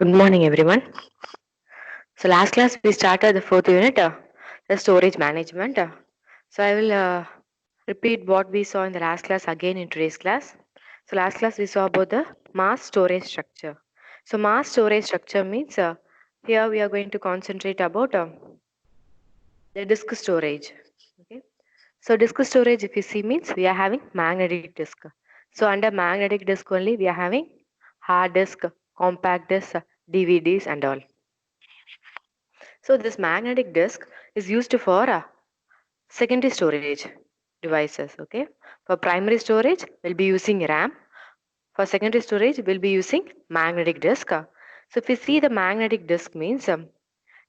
Good morning, everyone. So last class we started the fourth unit, the storage management. So I will repeat what we saw in the last class again in today's class. So last class we saw about the mass storage structure. So mass storage structure means here we are going to concentrate about the disk storage. Okay. So disk storage, if you see, means we are having magnetic disk. So under magnetic disk only we are having hard disk, compact disk, DVDs and all. So this magnetic disk is used for secondary storage devices. Okay. For primary storage, we'll be using RAM. For secondary storage, we'll be using magnetic disk. So if you see the magnetic disk means it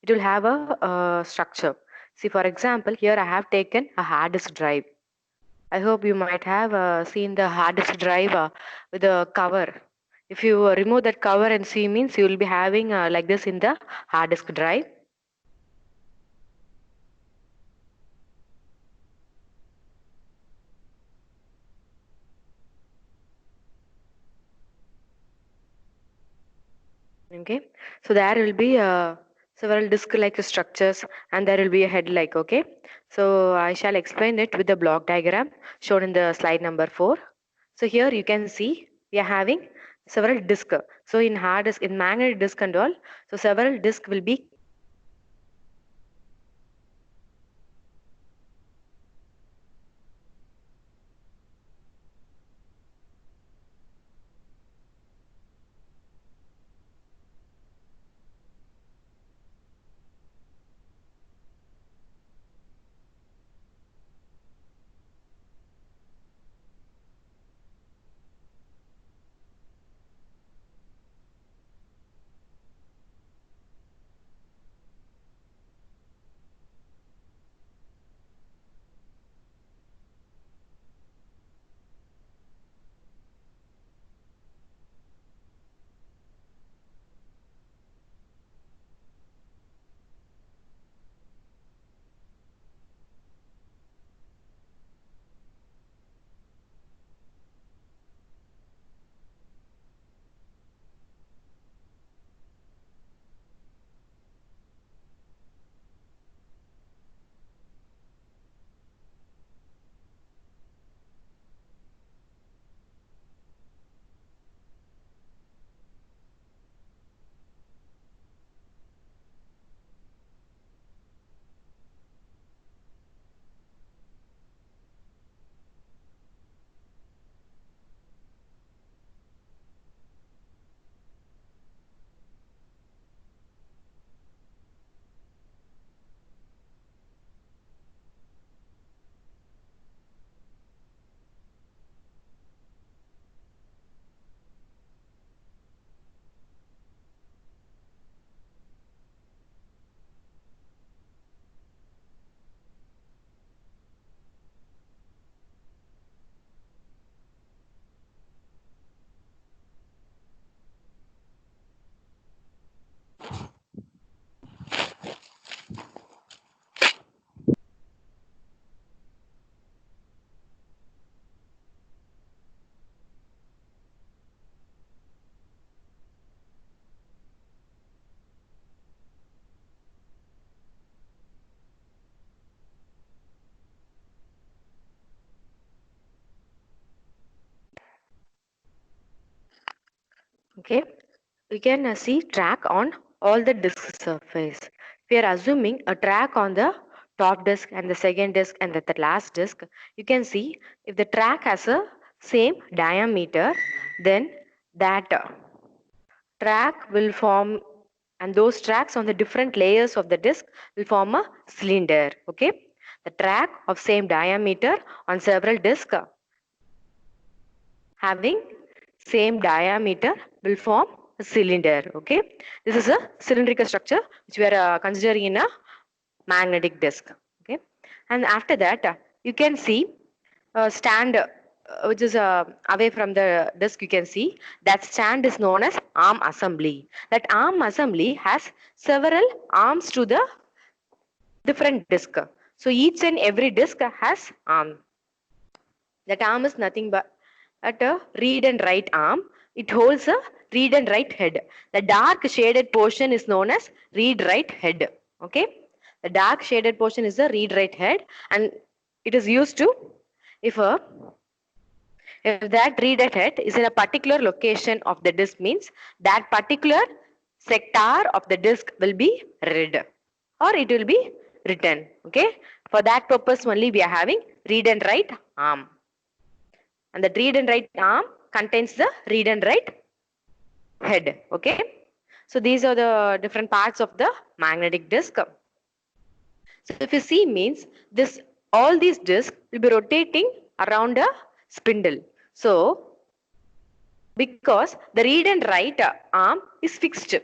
will have a structure. See, for example, here I have taken a hard disk drive. I hope you might have seen the hard disk drive with a cover. If you remove that cover and see means you will be having like this in the hard disk drive. Okay, so there will be several disk-like structures and there will be a head like, okay. So I shall explain it with the block diagram shown in the slide number 4. So here you can see we are having several disk. So in hard disk, in magnetic disk and all, so several disk will be okay. We can see track on all the disk surface. We are assuming a track on the top disk and the second disk and the last disk. You can see if the track has a same diameter, then that track will form, and those tracks on the different layers of the disk will form a cylinder. Okay, the track of same diameter on several disks having same diameter will form a cylinder. Okay, this is a cylindrical structure which we are considering in a magnetic disk. Okay, and after that you can see a stand which is away from the disk. You can see that stand is known as arm assembly. That arm assembly has several arms to the different disk. So each and every disk has arm. That arm is nothing but at a read and write arm. It holds a read and write head. The dark shaded portion is known as read-write head. Okay, the dark shaded portion is the read-write head, and it is used to if that read-write head is in a particular location of the disk, means that particular sector of the disk will be read or it will be written. Okay, for that purpose only we are having read and write arm, and the read and write arm contains the read and write head. Okay, so these are the different parts of the magnetic disk. So if you see, means this all these disks will be rotating around a spindle. So because the read and write arm is fixed,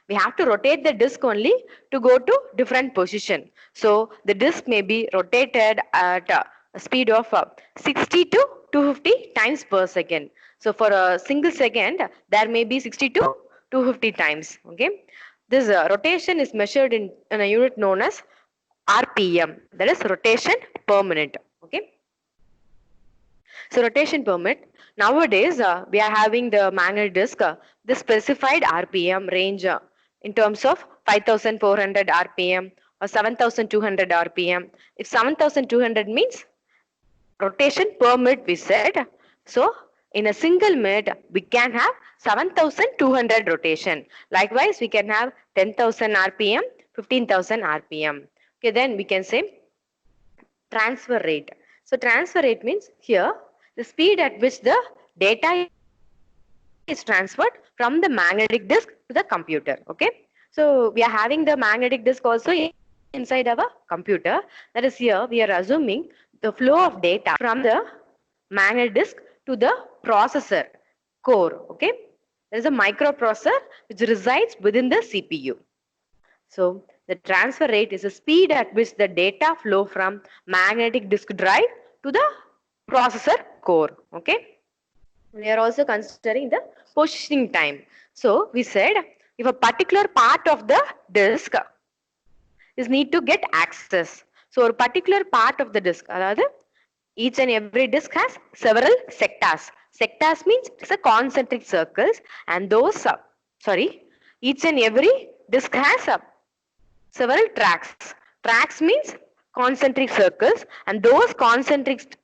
we have to rotate the disk only to go to different position. So the disk may be rotated at a speed of 60 to 250 times per second. So for a single second, there may be 60 to 250 times. Okay, this rotation is measured in a unit known as RPM, that is rotation per minute. Okay, so rotation per minute. Nowadays, we are having the magnetic disk, the specified RPM range in terms of 5,400 RPM or 7,200 RPM. If 7,200 means rotation per minute, we said. So in a single minute, we can have 7,200 rotation. Likewise, we can have 10,000 RPM, 15,000 RPM. Okay, then we can say transfer rate. So transfer rate means here the speed at which the data is transferred from the magnetic disk to the computer. Okay, so we are having the magnetic disk also inside our computer. That is, here we are assuming the flow of data from the magnetic disk to the processor core. Okay, there is a microprocessor which resides within the CPU. So the transfer rate is the speed at which the data flow from magnetic disk drive to the processor core. Okay, we are also considering the positioning time. So we said if a particular part of the disk is need to get access. So a particular part of the disk, each and every disk has several sectors. Sectors means it's a concentric circles, and those each and every disk has several tracks. Tracks means concentric circles, and those concentric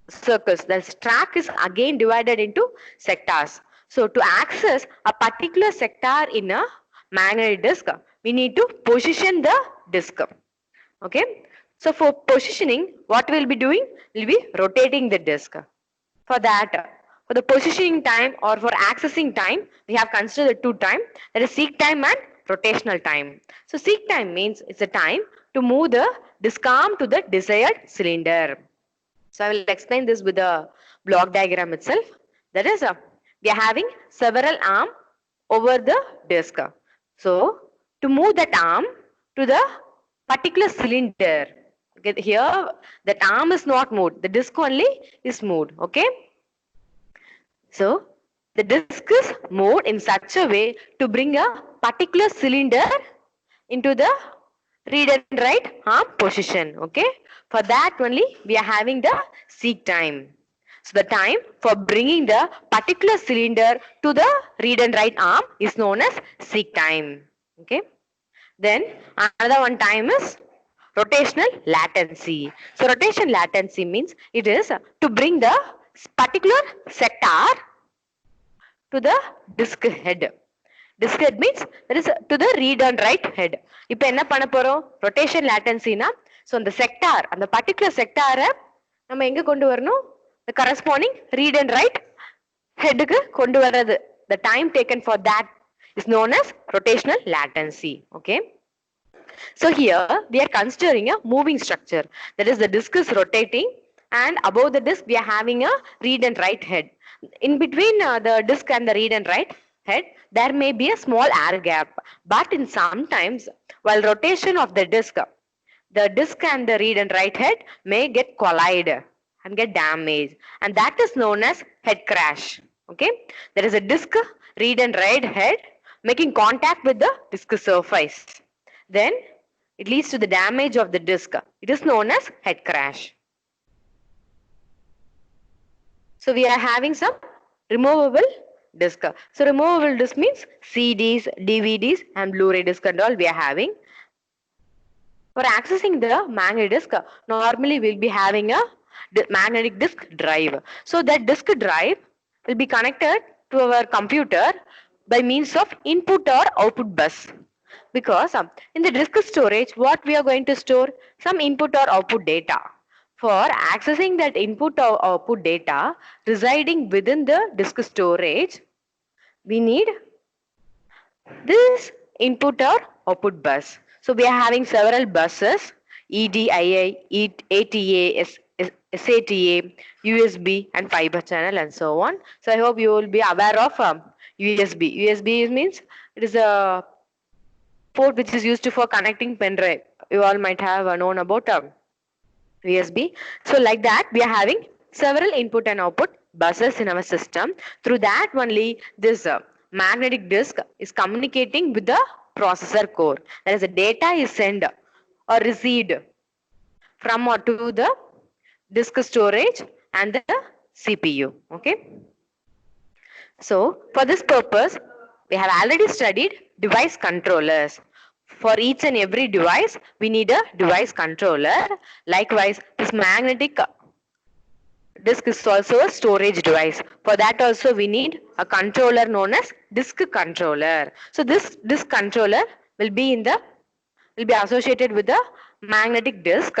circles, the track is again divided into sectors. So to access a particular sector in a magnetic disk, we need to position the disk. Okay, so for positioning, what we'll be doing? We'll be rotating the disk. For that, for the positioning time or for accessing time, we have considered the two time, that is seek time and rotational time. So seek time means it's a time to move the disk arm to the desired cylinder. So I will explain this with a block diagram itself. That is, we are having several arms over the disk. So to move that arm to the particular cylinder, okay, here that arm is not moved, the disk only is moved. Okay, so the disk is moved in such a way to bring a particular cylinder into the read and write arm position. Okay, for that only we are having the seek time. So the time for bringing the particular cylinder to the read and write arm is known as seek time. Okay, then another one time is rotational latency. So rotation latency means it is to bring the particular sector to the disk head. Disk head means that is to the read and write head. இப்போ என்ன பண்ண போறோம்? Rotation latency na, so அந்த sector, அந்த particular sector நம்ம எங்க கொண்டு வரணும்? The corresponding read and write head க்கு கொண்டு வர்றது. The time taken for that is known as rotational latency. Okay, so here we are considering a moving structure, that is the disk is rotating, and above the disk we are having a read and write head. In between the disk and the read and write head, there may be a small air gap, but in sometimes while rotation of the disk and the read and write head may get collide and get damaged, and that is known as head crash. Okay, there is a disk read and write head making contact with the disk surface, then it leads to the damage of the disk. It is known as head crash. So we are having some removable disk. So removable disk means CDs, DVDs and Blu-ray disc and all we are having. For accessing the magnetic disk, normally we'll be having a magnetic disk drive. So that disk drive will be connected to our computer by means of input or output bus. Because in the disk storage, what we are going to store? Some input or output data. For accessing that input or output data residing within the disk storage, we need this input or output bus. So we are having several buses: EDIA, ATA, SATA, USB and fiber channel and so on. So I hope you will be aware of USB. USB means it is a port which is used for connecting pen drive. You all might have known about USB. So like that we are having several input and output buses in our system. Through that only this magnetic disk is communicating with the processor core. That is, the data is sent or received from or to the disk storage and the CPU. Okay. So for this purpose, we have already studied device controllers. For each and every device, we need a device controller. Likewise, this magnetic disk is also a storage device. For that also we need a controller known as disk controller. So this disk controller will be associated with the magnetic disk.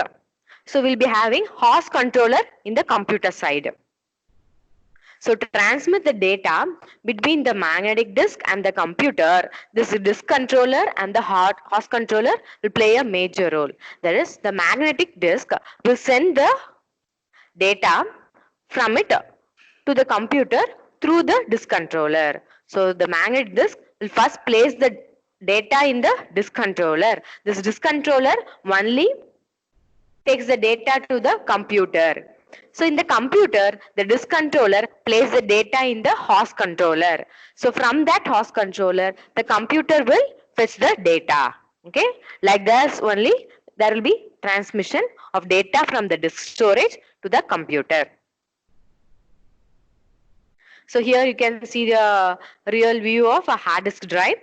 So we'll be having host controller in the computer side. So to transmit the data between the magnetic disk and the computer, this disk controller and the host controller will play a major role. That is, the magnetic disk will send the data from it to the computer through the disk controller. So the magnetic disk will first place the data in the disk controller. This disk controller only takes the data to the computer. So in the computer, the disk controller places the data in the host controller. So from that host controller, the computer will fetch the data. Okay, like this only there will be transmission of data from the disk storage to the computer. So here you can see the real view of a hard disk drive.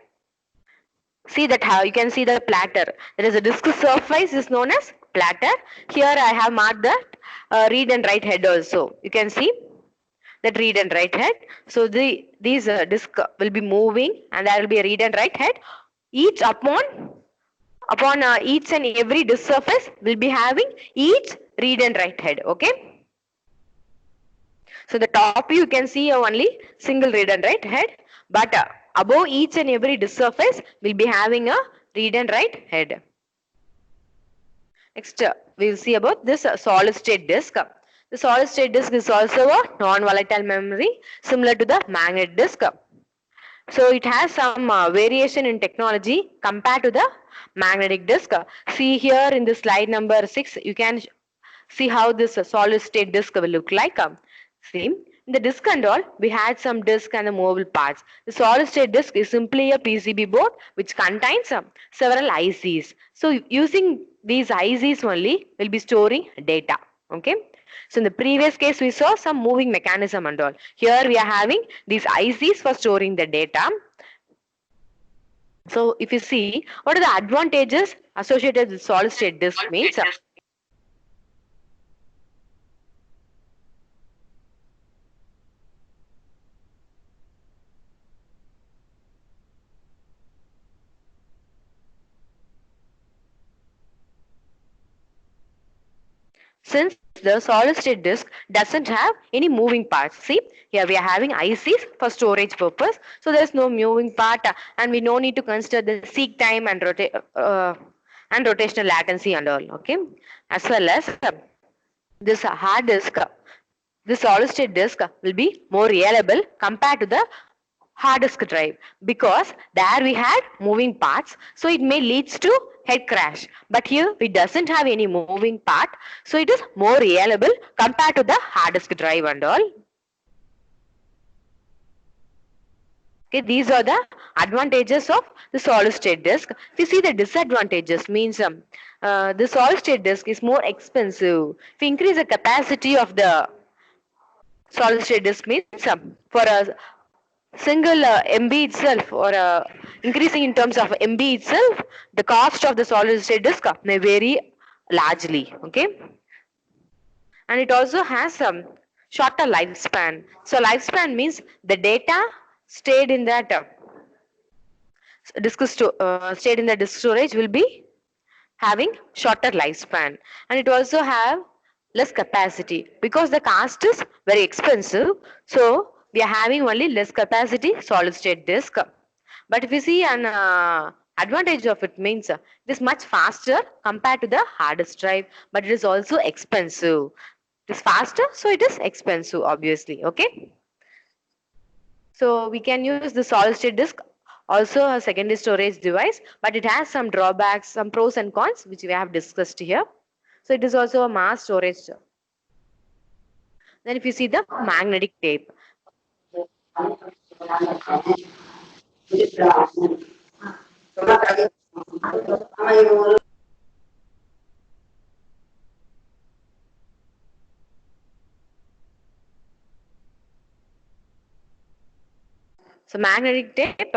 See that how you can see the platter. There is a disk surface is known as platter. Here I have marked that read and write head also. You can see that read and write head. So these disk will be moving and there will be a read and write head. Each upon each and every disk surface will be having each read and write head. Okay. So the top you can see only single read and write head, but above each and every disk surface will be having a read and write head. Next, we will see about this solid state disk. The solid state disk is also a non-volatile memory similar to the magnetic disk. So it has some variation in technology compared to the magnetic disk. See here in the slide number 6, you can see how this solid state disk will look like. See, in the disk and all, we had some disk and the movable parts. The solid state disk is simply a PCB board which contains several ICs. So using these ICs only, we'll be storing data. Okay. So in the previous case, we saw some moving mechanism and all. Here we are having these ICs for storing the data. So if you see, what are the advantages associated with solid state disk means? Since the solid state disk doesn't have any moving parts. See, here we are having ICs for storage purpose. So there is no moving part and we no need to consider the seek time and rotational latency and all. Okay. As well as this hard disk, this solid state disk will be more reliable compared to the hard disk drive because there we had moving parts, so it may leads to head crash, but here it doesn't have any moving part, so it is more reliable compared to the hard disk drive and all. Okay, these are the advantages of the solid state disk. If you see the disadvantages means the solid state disk is more expensive. If you increase the capacity of the solid state disk means for a single MB itself, or increasing in terms of MB itself, the cost of the solid state disk may vary largely. Okay, and it also has some shorter lifespan. So lifespan means the data stayed in that stayed in the disk storage will be having shorter lifespan, and it also have less capacity because the cost is very expensive. So we are having only less capacity solid state disk. But if you see an advantage of it means it is much faster compared to the hard disk drive, but it is also expensive. It is faster, so it is expensive, obviously. Okay, so we can use the solid state disk also a secondary storage device, but it has some drawbacks, some pros and cons, which we have discussed here. So it is also a mass storage. Then if you see the magnetic tape. So magnetic tape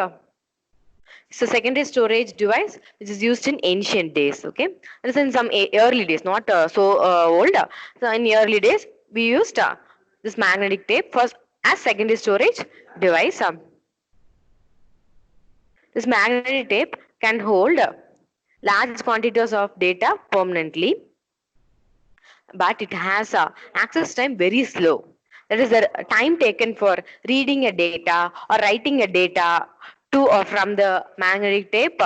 is a secondary storage device which is used in ancient days. Okay, it is in some early days, not old. So in early days, we used this magnetic tape first as secondary storage device. This magnetic tape can hold large quantities of data permanently, but it has a access time very slow. That is the time taken for reading a data or writing a data to or from the magnetic tape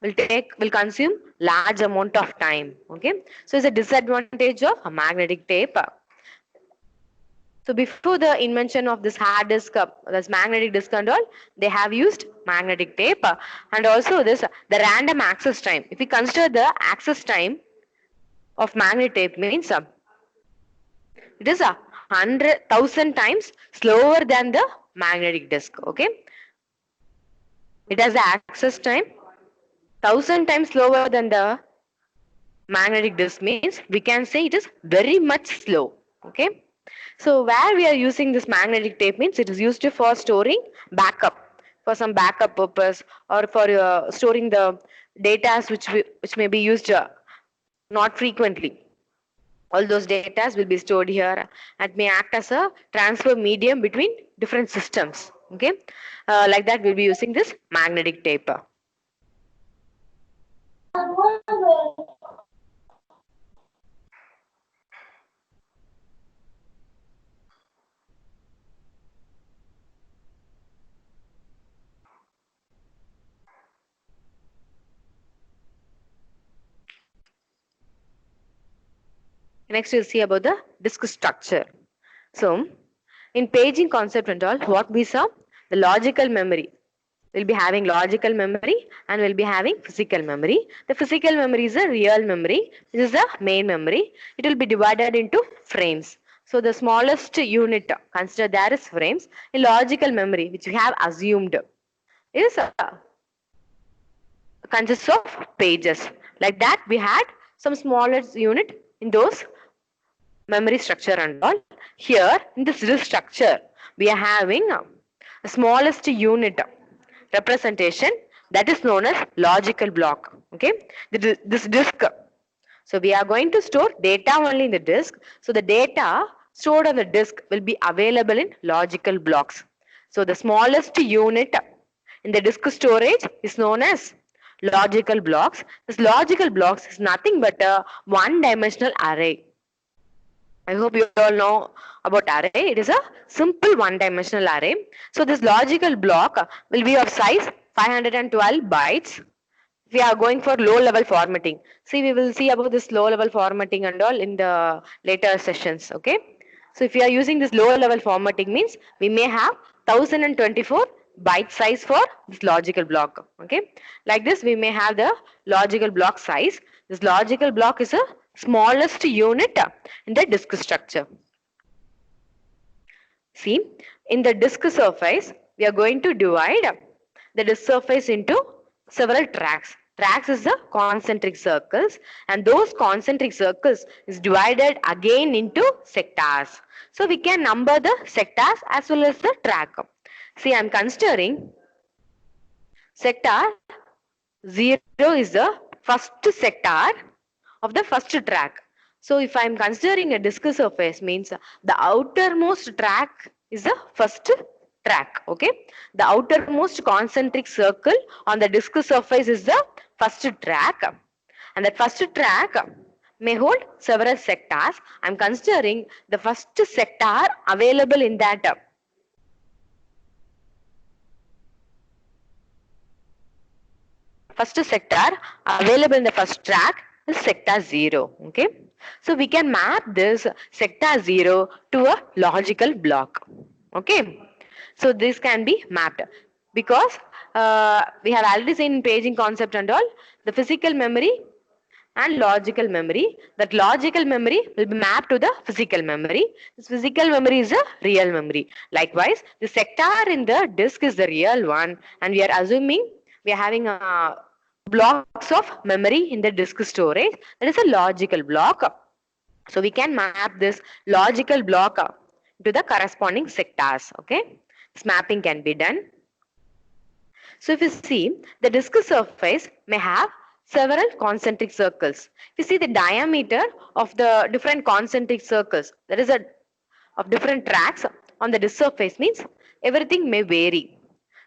will consume large amount of time. Okay, so it's a disadvantage of a magnetic tape. So before the invention of this hard disk, this magnetic disk and all, they have used magnetic tape, and also this the random access time. If we consider the access time of magnetic tape means it is 100,000 times slower than the magnetic disk. Okay, it has the access time 1,000 times slower than the magnetic disk means we can say it is very much slow. Okay, so where we are using this magnetic tape means it is used for storing backup, for some backup purpose, or for storing the data which may be used not frequently. All those data will be stored here and may act as a transfer medium between different systems. Okay, like that we'll be using this magnetic tape. Next we'll see about the disk structure. So in paging concept and all, what we saw, the logical memory. We'll be having logical memory and we'll be having physical memory. The physical memory is a real memory. This is the main memory. It will be divided into frames. So the smallest unit considered there is frames. In logical memory, which we have assumed, is consists of pages. Like that, we had some smallest unit in those memory structure and all. Here in this disk structure, we are having a smallest unit representation that is known as logical block. Okay, this disk. So we are going to store data only in the disk. So the data stored on the disk will be available in logical blocks. So the smallest unit in the disk storage is known as logical blocks. This logical blocks is nothing but a one-dimensional array. I hope you all know about array. It is a simple one-dimensional array. So this logical block will be of size 512 bytes. We are going for low-level formatting. See, we will see about this low-level formatting and all in the later sessions. Okay. So if we are using this low-level formatting means we may have 1024 byte size for this logical block. Okay. Like this, we may have the logical block size. This logical block is a smallest unit in the disk structure. See, in the disk surface, we are going to divide the disk surface into several tracks. Tracks is the concentric circles, and those concentric circles is divided again into sectors. So we can number the sectors as well as the track. See, I'm considering sector 0 is the first sector of the first track. So if I'm considering a disk surface means the outermost track is the first track. Okay, the outermost concentric circle on the disk surface is the first track, and that first track may hold several sectors. I'm considering the first sector available in that first sector available in the first track is sector 0. Okay, so we can map this sector 0 to a logical block. Okay, so this can be mapped because we have already seen in paging concept and all, the physical memory and logical memory. That logical memory will be mapped to the physical memory. This physical memory is a real memory. Likewise, the sector in the disk is the real one, and we are assuming we are having blocks of memory in the disk storage. That is a logical block. So we can map this logical block to the corresponding sectors. Okay, this mapping can be done. So if you see, the disk surface may have several concentric circles. If you see the diameter of the different concentric circles, that is of different tracks on the disk surface, means everything may vary.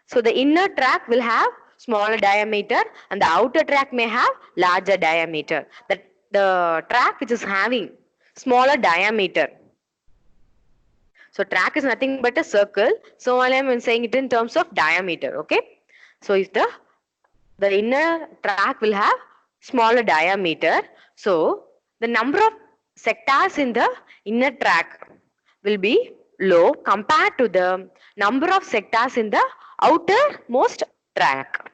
So the inner track will have smaller diameter and the outer track may have larger diameter. The track which is having smaller diameter. So track is nothing but a circle. So I am saying it in terms of diameter. Okay. So if the inner track will have smaller diameter, so the number of sectors in the inner track will be low compared to the number of sectors in the outermost track.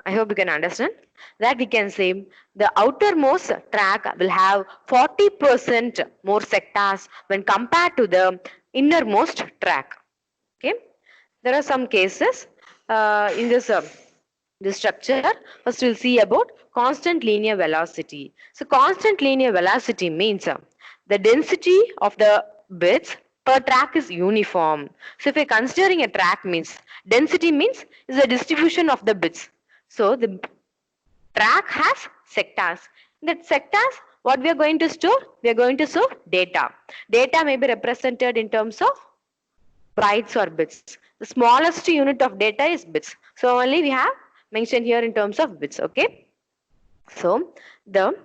I hope you can understand that. We can say the outermost track will have 40% more sectors when compared to the innermost track. Okay, there are some cases in this structure. First we'll see about constant linear velocity. So constant linear velocity means the density of the bits per track is uniform. So if you're considering a track, means density means is the distribution of the bits. So the track has sectors. In that sectors, what we are going to store? We are going to store data. Data may be represented in terms of bytes or bits. The smallest unit of data is bits. So only we have mentioned here in terms of bits. Okay. So the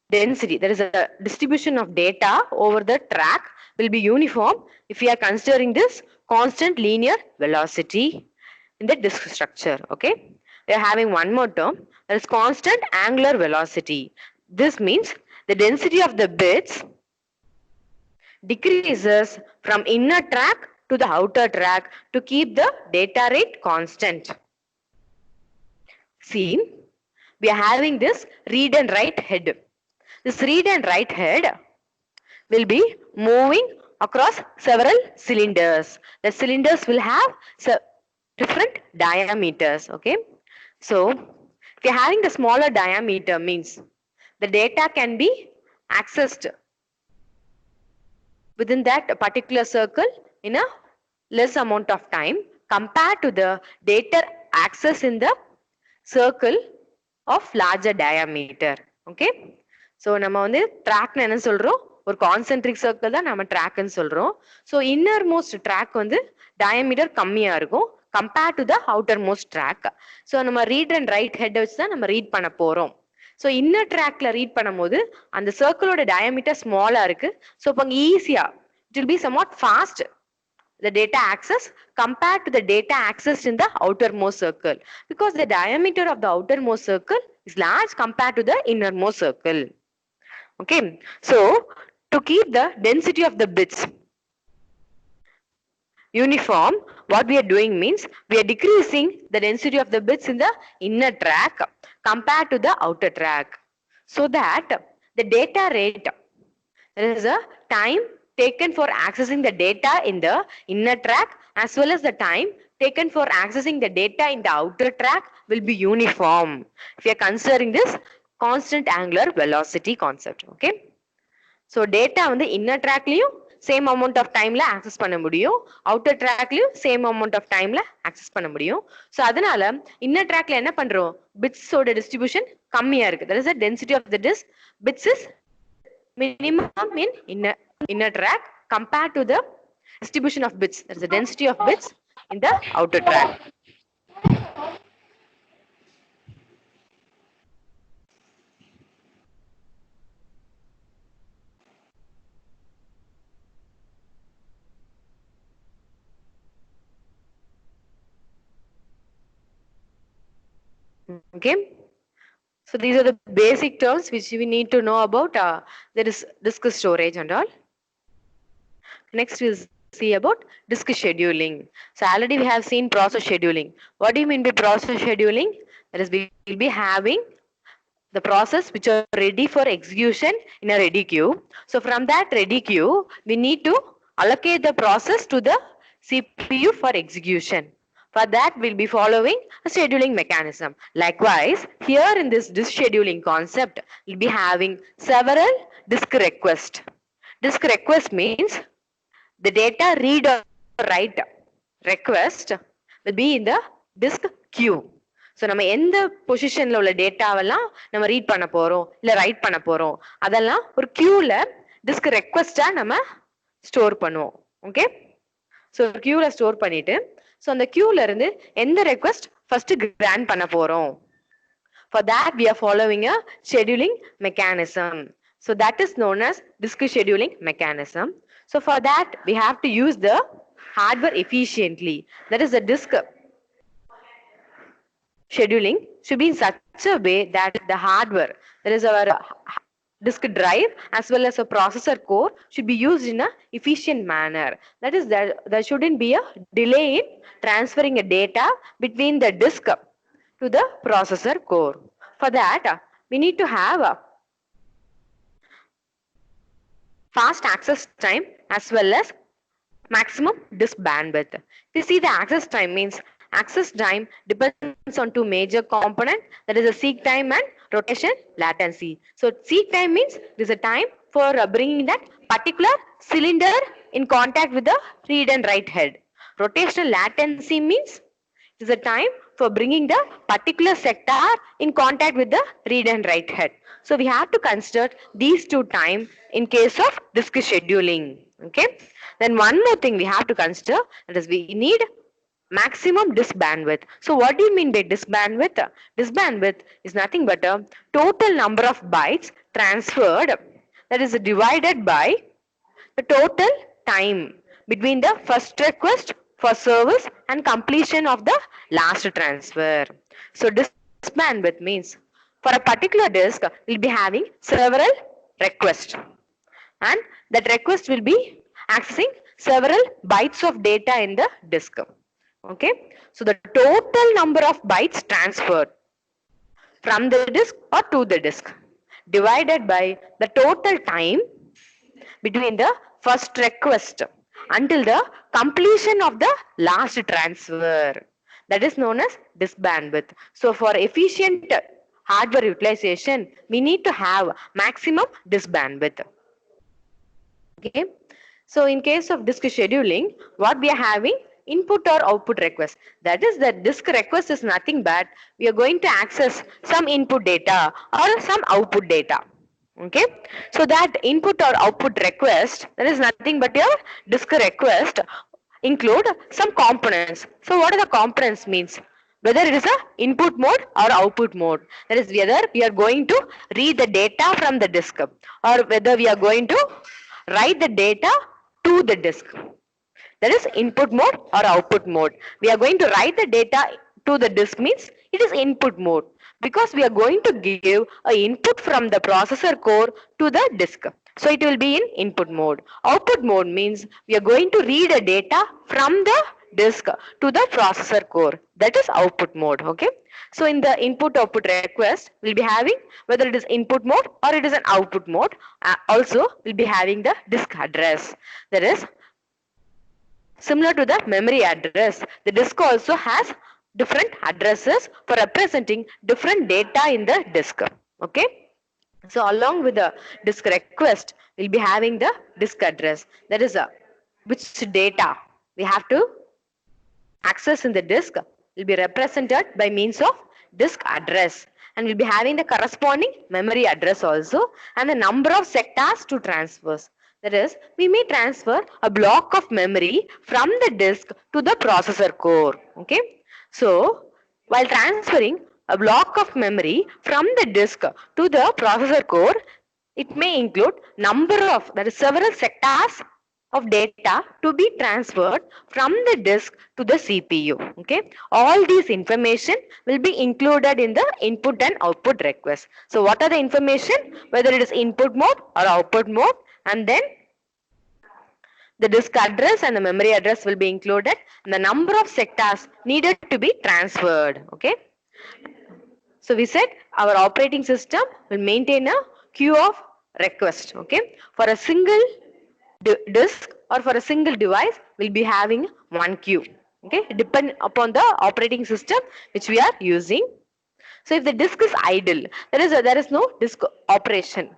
density, there is a distribution of data over the track, will be uniform if we are considering this constant linear velocity in the disk structure. Okay. We are having one more term, that is constant angular velocity. This means the density of the bits decreases from inner track to the outer track to keep the data rate constant. See, we are having this read and write head. This read and write head will be moving across several cylinders. The cylinders will have different diameters. Okay. So, if you are having the smaller diameter, means the data can be accessed within that particular circle in a less amount of time compared to the data access in the circle of larger diameter. Okay. So நம்ம வந்து track என்ன சொல்றோம், ஒரு concentric circle தான் நம்ம track ன்னு சொல்றோம். So innermost track வந்து diameter கம்மியா இருக்கும் compared to the outermost track. So நம்ம read and write head வச்சு தான் நம்ம read பண்ண போறோம். So inner trackல read பண்ணும்போது அந்த circle ஓட diameter small இருக்கு. So அப்ப ஈஸியா it will be somewhat fast the data access compared to the data accessed in the outermost circle, because the diameter of the outermost circle is large compared to the innermost circle. Okay, so to keep the density of the bits uniform, what we are doing means we are decreasing the density of the bits in the inner track compared to the outer track, so that the data rate, there is a time taken for accessing the data in the inner track as well as the time taken for accessing the data in the outer track will be uniform if you are considering this constant angular velocity concept. Okay, so data on the inner track layum same amount of time la access பண்ண முடியும். outer track லயும் same amount of time la access பண்ண முடியும். So அதனால inner track ல என்ன பண்றோம்? bits ஓட distribution கம்மியா இருக்கு. That is the density of the disk. Bits is minimum in inner track compared to the distribution of bits. That is the density of bits in the outer track. Okay. So these are the basic terms which we need to know about there is disk storage and all. Next is see about disk scheduling. So already we have seen process scheduling. What do you mean by process scheduling? That is, we will be having the process which are ready for execution in a ready queue. So from that ready queue, we need to allocate the process to the CPU for execution. For that, we'll be following a scheduling mechanism. Likewise, here in this disk scheduling concept, we'll be having several disk requests. Disk request means the data read or write request will be in the disk queue. So நம்ம எந்த பொசிஷன்ல உள்ள டேட்டாவெல்லாம் நம்ம read பண்ண போறோம் இல்ல right பண்ண போறோம் அதெல்லாம் ஒரு queueல disk request-ஆ நம்ம ஸ்டோர் பண்ணுவோம். ஓகே, ஸோ queueல ஸ்டோர் பண்ணிட்டு ஸோ அந்த queueல இருந்து எந்த ரெக்வெஸ்ட் ஃபர்ஸ்ட் கிராண்ட் பண்ண போறோம். For that we are following a scheduling mechanism. So that is known as disk scheduling mechanism. So for that we have to use the hardware efficiently. That is, the disk scheduling should be in such a way that the hardware, that is our disk drive as well as a processor core, should be used in a efficient manner. That is, there shouldn't be a delay in transferring a data between the disk to the processor core. For that we need to have a fast access time as well as maximum disk bandwidth. You see, the access time means access time depends on two major components, that is the seek time and rotation latency. So seek time means there is a time for bringing that particular cylinder in contact with the read and write head. Rotational latency means it is a time for bringing the particular sector in contact with the read and write head. So we have to consider these two time in case of disk scheduling. Okay. Then one more thing we have to consider, that is, we need maximum disk bandwidth. So what do you mean by disk bandwidth? Disk bandwidth is nothing but a total number of bytes transferred, that is divided by the total time between the first request for service and completion of the last transfer. So disk bandwidth means for a particular disk we'll be having several requests, and that request will be accessing several bytes of data in the disk. Okay, so the total number of bytes transferred from the disk or to the disk divided by the total time between the first request until the completion of the last transfer, that is known as disk bandwidth. So for efficient hardware utilization we need to have maximum disk bandwidth. Okay, so in case of disk scheduling, what we are having, input or output request. That is, the disk request is nothing but we are going to access some input data or some output data. Okay, so that input or output request, that is nothing but your disk request, include some components. So what are the components means? Whether it is a input mode or output mode, that is whether we are going to read the data from the disk or whether we are going to write the data to the disk. That is input mode or output mode. We are going to write the data to the disk means it is input mode, because we are going to give a input from the processor core to the disk. So it will be in input mode. Output mode means we are going to read a data from the disk to the processor core. That is output mode. Okay. So in the input output request, we'll be having whether it is input mode or it is an output mode. Also, we'll be having the disk address. That is similar to the memory address. The disk also has different addresses for representing different data in the disk. Okay. So along with the disk request, we'll be having the disk address. That is which data we have to access in the disk will be represented by means of disk address, and we'll be having the corresponding memory address also, and the number of sectors to transfers. That is, we may transfer a block of memory from the disk to the processor core. Okay, so while transferring a block of memory from the disk to the processor core, it may include number of, that is, several sectors of data to be transferred from the disk to the CPU. Okay, all these information will be included in the input and output request. So what are the information? Whether it is input mode or output mode, and then the disk address and the memory address will be included, and the number of sectors needed to be transferred. Okay, so we said our operating system will maintain a queue of request. Okay, for a single disk or for a single device, we'll be having one queue. Okay, depend upon the operating system which we are using. So if the disk is idle, there is no disk operation.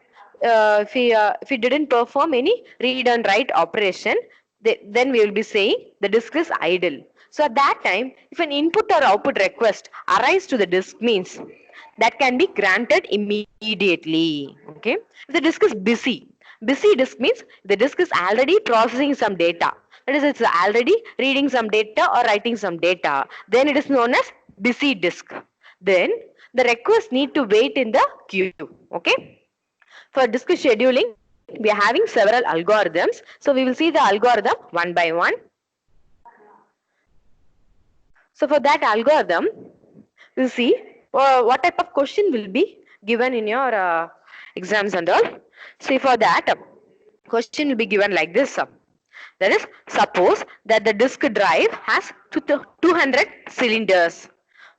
If we didn't perform any read and write operation, then we will be saying the disk is idle. So at that time, if an input or output request arrives to the disk, means that can be granted immediately. Okay, if the disk is busy, busy disk means the disk is already processing some data. That is, it's already reading some data or writing some data. Then it is known as busy disk. Then the request need to wait in the queue. Okay. For disk scheduling, we are having several algorithms. So we will see the algorithm one by one. So for that algorithm, we'll see what type of question will be given in your exams and all. See, for that, question will be given like this. That is, suppose that the disk drive has 200 cylinders.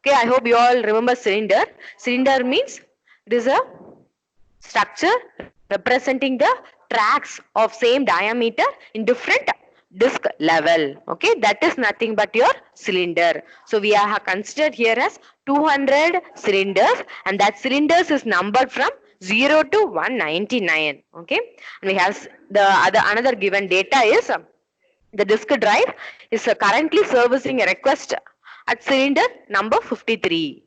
Okay, I hope you all remember cylinder. Cylinder means it is a structure representing the tracks of same diameter in different disk level. Okay, that is nothing but your cylinder. So we are considered here as 200 cylinders, and that cylinders is numbered from 0 to 199. Okay, and we have the another given data is the disk drive is currently servicing a request at cylinder number 53.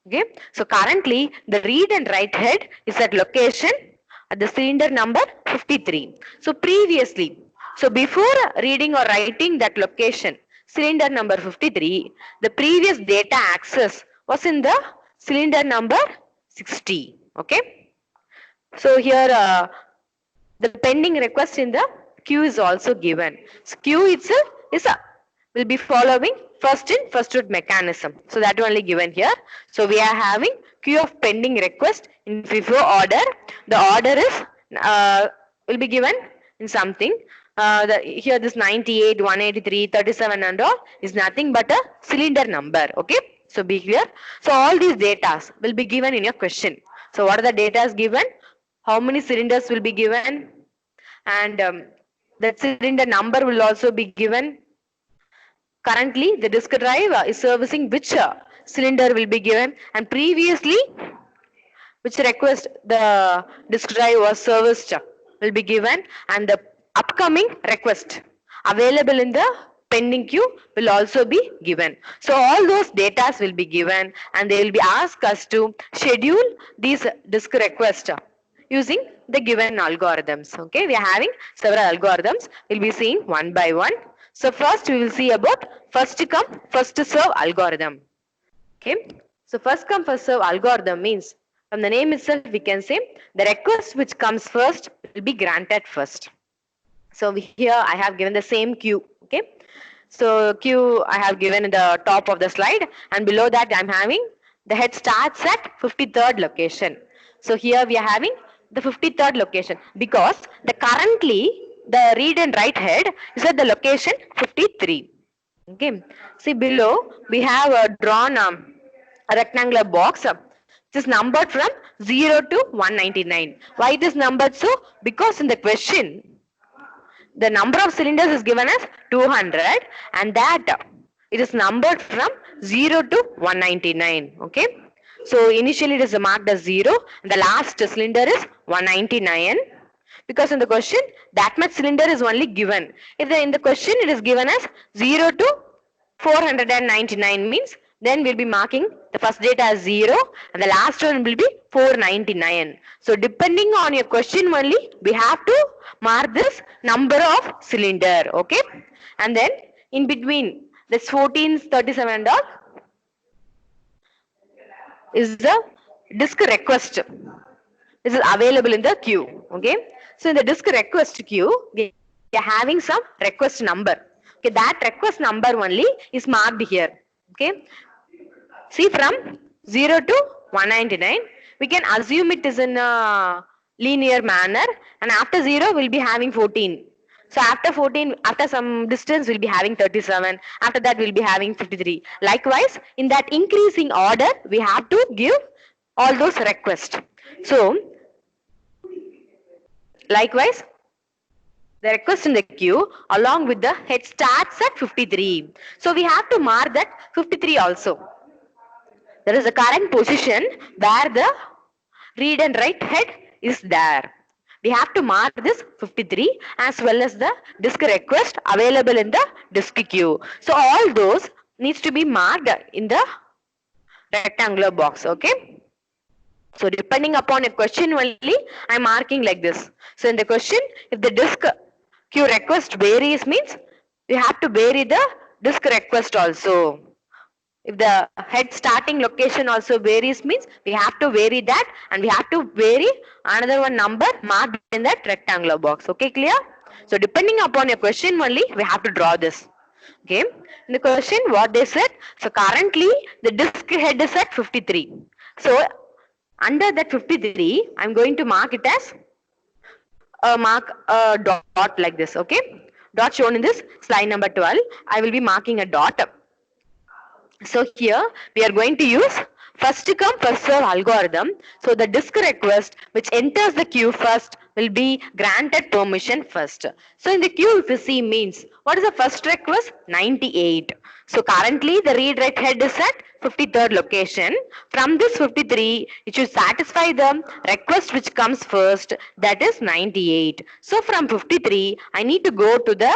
Okay, so currently the read and write head is at location at the cylinder number 53. So previously, so before reading or writing that location, cylinder number 53, the previous data access was in the cylinder number 60. Okay, so here the pending request in the queue is also given. So queue itself is will be following first in first out mechanism. So that only given here. So we are having queue of pending request in FIFO order. The order is will be given in something. Here this 98, 183, 37 and all is nothing but a cylinder number. Okay. So be clear. So all these data will be given in your question. So what are the data given? How many cylinders will be given? And that cylinder number will also be given. Currently, the disk drive is servicing which cylinder will be given, and previously which request the disk drive was serviced will be given, and the upcoming request available in the pending queue will also be given. So all those data will be given, and they will be asked us to schedule these disk requests using the given algorithms. Okay, we are having several algorithms. We'll be seeing one by one. So first we will see about first come first serve algorithm. Okay, so first come first serve algorithm means, from the name itself we can say the request which comes first will be granted first. So here I have given the same queue. Okay, so queue I have given in the top of the slide, and below that I'm having the head starts at 53rd location. So here we are having the 53rd location because the currently the read and write head is at the location 53. Okay, see below we have drawn a rectangular box which is numbered from 0 to 199. Why it is numbered so? Because in the question the number of cylinders is given as 200, and that it is numbered from 0 to 199. Okay, So initially it is marked as 0. The last cylinder is 199. Because in the question that much cylinder is only given. If in the question it is given as 0 to 499 means then we'll be marking the first data as 0 and the last one will be 499. So depending on your question only we have to mark this number of cylinder. Okay. And then in between this 1437 and all is the disk request. This is available in the queue. Okay. So in the disk request queue, we are having some request number. Okay, that request number only is marked here. Okay. See from 0 to 199, we can assume it is in a linear manner, and after 0 we'll be having 14. So after 14, after some distance we'll be having 37. After that we'll be having 53. Likewise, in that increasing order, we have to give all those requests. So likewise, the request in the queue along with the head starts at 53. So we have to mark that 53 also. There is a current position where the read and write head is there. We have to mark this 53 as well as the disk request available in the disk queue. So all those needs to be marked in the rectangular box. Okay. So depending upon a question only, I am marking like this. So in the question, if the disk queue request varies means we have to vary the disk request also. If the head starting location also varies means we have to vary that and we have to vary another one number marked in that rectangular box. Okay, clear? So depending upon your question only, we have to draw this. Okay. In the question, what they said, so currently the disk head is at 53. So under that 53, I'm going to mark it as mark a dot like this. Okay. Dot shown in this slide number 12. I will be marking a dot. So here we are going to use first come first serve algorithm. So the disk request which enters the queue first will be granted permission first. So in the queue if you see means what is the first request? 98. So currently the read write head is at 53rd location. From this 53 it should satisfy the request which comes first, that is 98. So from 53 I need to go to the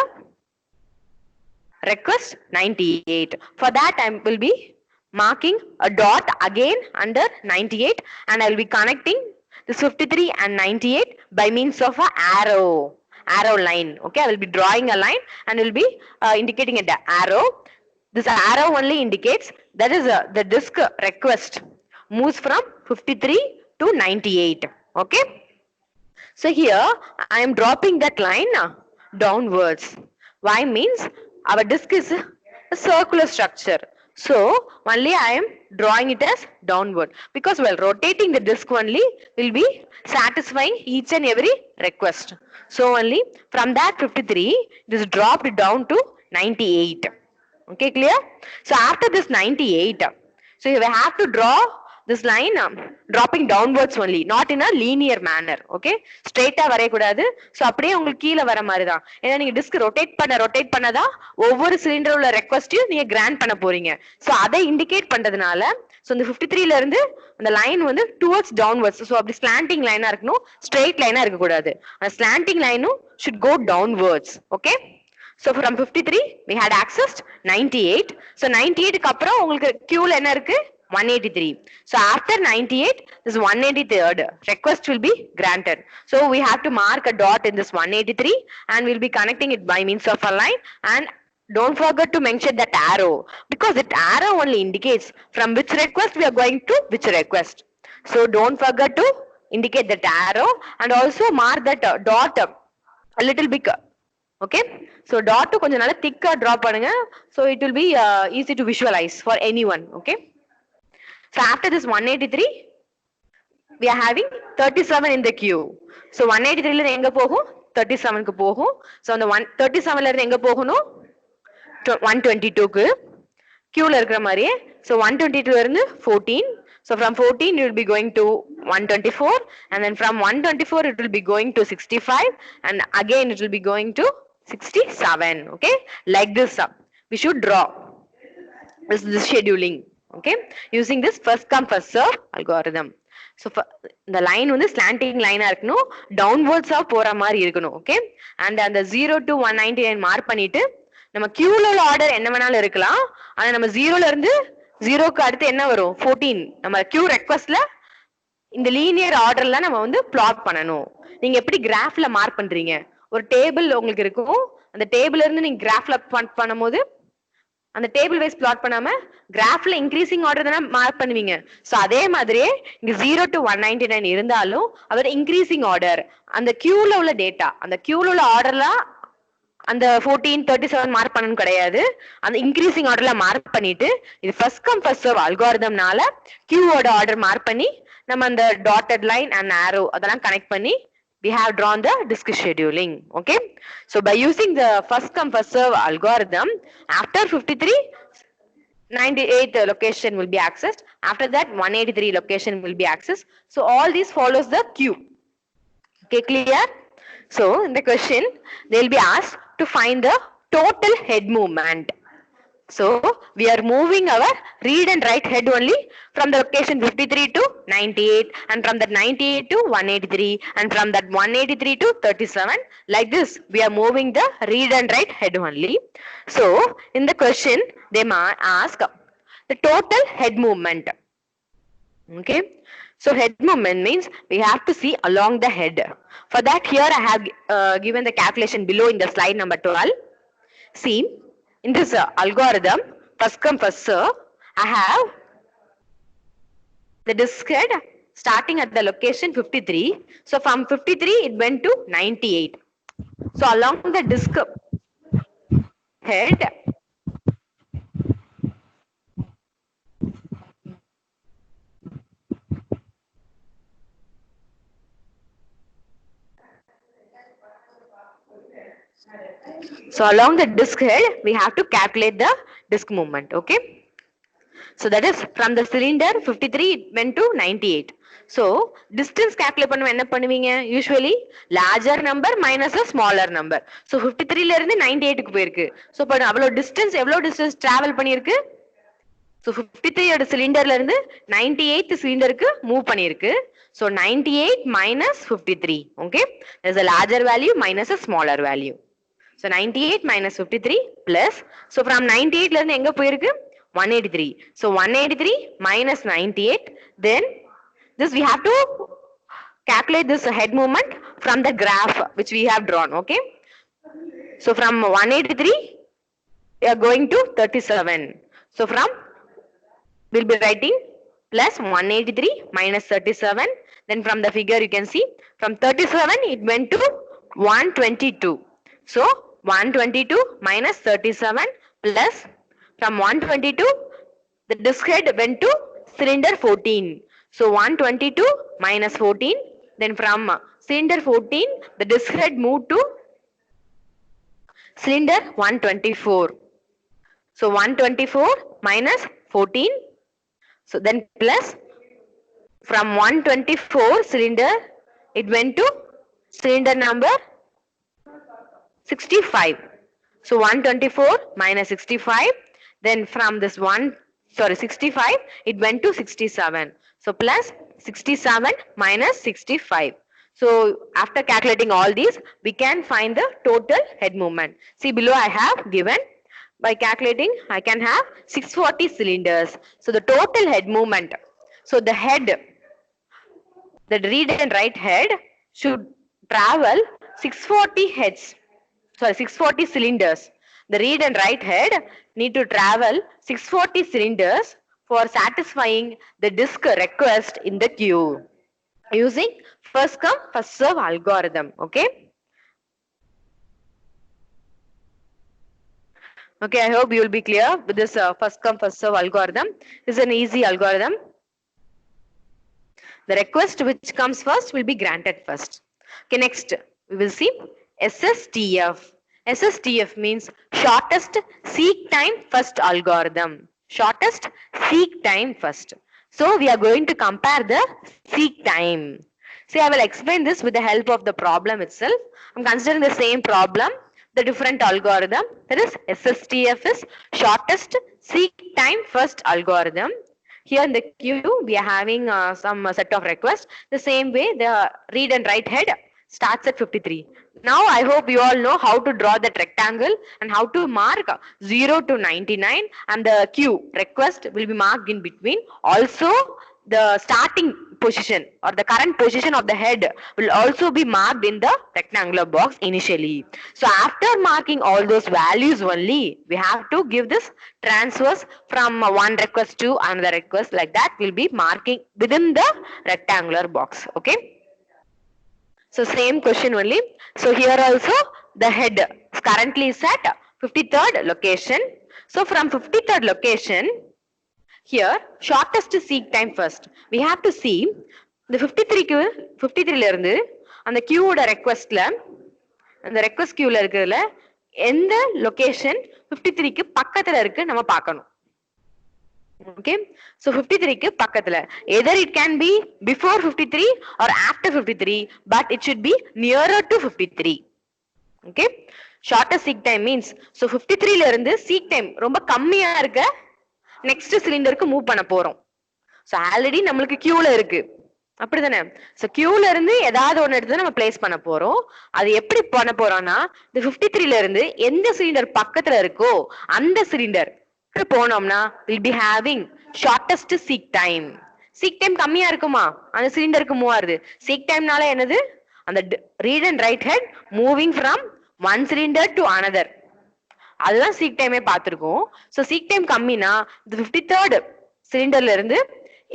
request 98. For that I will be marking a dot again under 98 and I will be connecting this 53 and 98 by means of a arrow line. Okay, I will be drawing a line and will be indicating an arrow. This arrow only indicates that is the disk request moves from 53 to 98. Okay. So here I am dropping that line downwards. Why means our disk is a circular structure. So only I am drawing it as downward because while rotating the disk only will be satisfying each and every request. So only from that 53 it is dropped down to 98. Okay, clear? So after this 98, so you have to draw this line dropping downwards only, not in a linear manner. Okay, straight வரைய கூடாது. So அப்படியே உங்களுக்கு கீழ வர மாதிரி தான். ஏன்னா நீங்க டிஸ்க் ரொட்டேட் பண்ணதான் ஒவ்வொரு சிலிண்டர் உள்ள ரெக்வெஸ்டையும் நீங்க கிராண்ட் பண்ண போறீங்க. So அதை இண்டிகேட் பண்றதுனால so இந்த 53 ல இருந்து அந்த லைன் வந்து டுவர்ட்ஸ் டவுன்வர்ட்ஸ். So அப்படி ஸ்லாண்டிங் லைனா இருக்கணும், ஸ்ட்ரெயிட் லைனா இருக்க கூடாது. அந்த ஸ்லாண்டிங் லைனும் should go downwards. Okay. So from 53 we had accessed 98. So 98 க்கு அப்புறம் உங்களுக்கு queueல என்ன இருக்கு? 183. So after 98 this 183rd request will be granted. So we have to mark a dot in this 183 and we'll be connecting it by means of a line, and don't forget to mention that arrow because that arrow only indicates from which request we are going to which request. So don't forget to indicate that arrow and also mark that dot a little big. Okay, so dot கொஞ்சம் நல்லா thick draw பண்ணுங்க, so it will be easy to visualize for anyone. Okay, so after this 183 we are having 37 in the queue. So 183 ல இருந்து எங்க போகும்? 37 க்கு போகும். So அந்த 137 ல இருந்து எங்க போகணும்? 122 க்கு queue ல இருக்கிற மாதிரியே. So 122 ல இருந்து 14. So from 14 you will be going to 124 and then from 124 it will be going to 65 and again it will be going to 67. Okay, like this we should draw. This is the scheduling. Okay, using this first come first serve algorithm. So the line வந்து slanting line இருக்கணும், downwards போற மாதிரி இருக்கணும். Okay, and அந்த 0 to 199 mark பண்ணிட்டு நம்ம queuல உள்ள order என்ன வேணாலும் இருக்கலாம். ஆனா நம்ம 0ல இருந்து 0க்கு அடுத்து என்ன வரும் 14 நம்ம queue requestல இந்த லீனியர் ஆர்டர்ல நம்ம வந்து பிளாட் பண்ணணும். நீங்க எப்படி கிராஃப்ல மார்க் பண்றீங்க, ஒரு டேபிள் உங்களுக்கு இருக்கும், அந்த டேபிள்ல இருந்து நீங்க கிராஃப்ல பண்ணும்போது அந்த டேபிள் வைஸ் பிளாட் பண்ணாம கிராஃப்ல இன்க்ரீசிங் ஆர்டர் தானே மார்க் பண்ணுவீங்க. சோ அதே மாதிரியே இங்க 0 to 199 இருந்தாலும் அதோட இன்க்ரீசிங் ஆர்டர் அந்த கியூல உள்ள டேட்டா அந்த கியூல உள்ள ஆர்டர்ல அந்த 1437 மார்க் பண்ணணும் கிடையாது, அந்த இன்க்ரீசிங் ஆர்டர்ல மார்க் பண்ணிட்டு இது ஃபர்ஸ்ட் கம் ஃபர்ஸ்ட் சர்வ் அல்காரிதம்னால கியூவோட ஆர்டர் மார்க் பண்ணி நம்ம அந்த டாட்டட் லைன் அண்ட் ஆரோ அதெல்லாம் கனெக்ட் பண்ணி we have drawn the disk scheduling. Okay, so by using the first come first serve algorithm, after 53 98 location will be accessed, after that 183 location will be accessed. So all these follows the queue. Okay, clear? So in the question they will be asked to find the total head movement. So we are moving our read and write head only from the location 53 to 98 and from that 98 to 183 and from that 183 to 37. Like this we are moving the read and write head only. So in the question they ask the total head movement. Okay, so head movement means we have to see along the head. For that here I have given the calculation below in the slide number 12. See, in this algorithm, first come first serve, I have the disk head starting at the location 53. So from 53 it went to 98. So along the disk head, we have to calculate the disk movement. Okay, so that is from the cylinder 53 it went to 98. So distance calculate பண்ணுவ என்ன பண்ணுவீங்க, usually larger number minus a smaller number. So 53 ல இருந்து 98 க்கு போயிருக்கு. So இப்போ அவ்வளவு distance எவ்வளவு distance travel பண்ணிருக்கு, so 53 ஓட சிலிண்டர்ல இருந்து 98th சிலிண்டருக்கு மூவ் பண்ணிருக்கு. So 98 minus 53. Okay, there's a larger value minus a smaller value. So 98 minus 53 plus, so from 98 ல இருந்து எங்க போயிருக்கு 183. So 183 minus 98, then this we have to calculate this head movement from the graph which we have drawn. Okay, so from 183 we are going to 37. So from we'll be writing plus 183 minus 37. Then from the figure you can see from 37 it went to 122. So 122 minus 37 plus from 122 the disk head went to cylinder 14. So 122 minus 14, then from cylinder 14 the disk head moved to cylinder 124. So 124 minus 14, so then plus from 124 cylinder it went to cylinder number 65. So 124 minus 65, then from this 65 it went to 67. So plus 67 minus 65. So after calculating all these we can find the total head movement. See below I have given, by calculating I can have 640 cylinders. So the total head movement, so the head, the read and write head should travel 640 heads, sorry 640 cylinders. The read and write head need to travel 640 cylinders for satisfying the disk request in the queue using first come first serve algorithm. Okay, okay, I hope you will be clear with this first come first serve algorithm. This is an easy algorithm. The request which comes first will be granted first. Okay, next we will see SSTF. SSTF means shortest seek time first algorithm. Shortest seek time first. So we are going to compare the seek time. See, I will explain this with the help of the problem itself. I'm considering the same problem, the different algorithm. That is SSTF is shortest seek time first algorithm. Here in the queue, we are having some set of requests. The same way, the read and write head starts at 53. Now, I hope you all know how to draw that rectangle and how to mark 0 to 99, and the queue request will be marked in between. Also, the starting position or the current position of the head will also be marked in the rectangular box initially. So after marking all those values only, we have to give this transfers from one request to another request, like that will be marking within the rectangular box. Okay. So same question only. So here also the head currently is at 53rd location. So from 53rd location, here shortest seek time first. We have to see the 53 ல இருந்து அந்த queueோட requestல அந்த request queueல இருக்கிறதுல எந்த location 53க்கு பக்கத்துல இருக்கு நம்ம பார்க்கணும். Okay, so 53 க்கு பக்கத்துல, either it can be before 53 or after 53, but it should be nearer to 53. Okay, shortest seek time means, so 53 ல இருந்து seek time ரொம்ப கம்மியா இருக்க நெக்ஸ்ட் சிலிண்டருக்கு மூவ் பண்ண போறோம். சோ ஆல்ரெடி நம்மளுக்கு கியூல இருக்கு, அப்படிதானே? சோ கியூல இருந்து ஏதாவது ஒன்னு எடுத்து நம்ம பிளேஸ் பண்ண போறோம். அது எப்படி பண்ண போறோம்னா, இந்த 53 ல இருந்து எந்த சிலிண்டர் பக்கத்துல இருக்கோ அந்த சிலிண்டர் போனோம்னா will be having shortest seek time. seek time கம்மியா இருக்குமா அந்த சிலிண்டருக்கு மூவ் ஆகுது. seek timeனால என்னது, அந்த read and write head moving from one cylinder to another, அதுதான் சீக் டைமே பார்த்திருக்கோம். சோ சீக் டைம் கம்மினா இந்த 53rd சிலிண்டர்ல இருந்து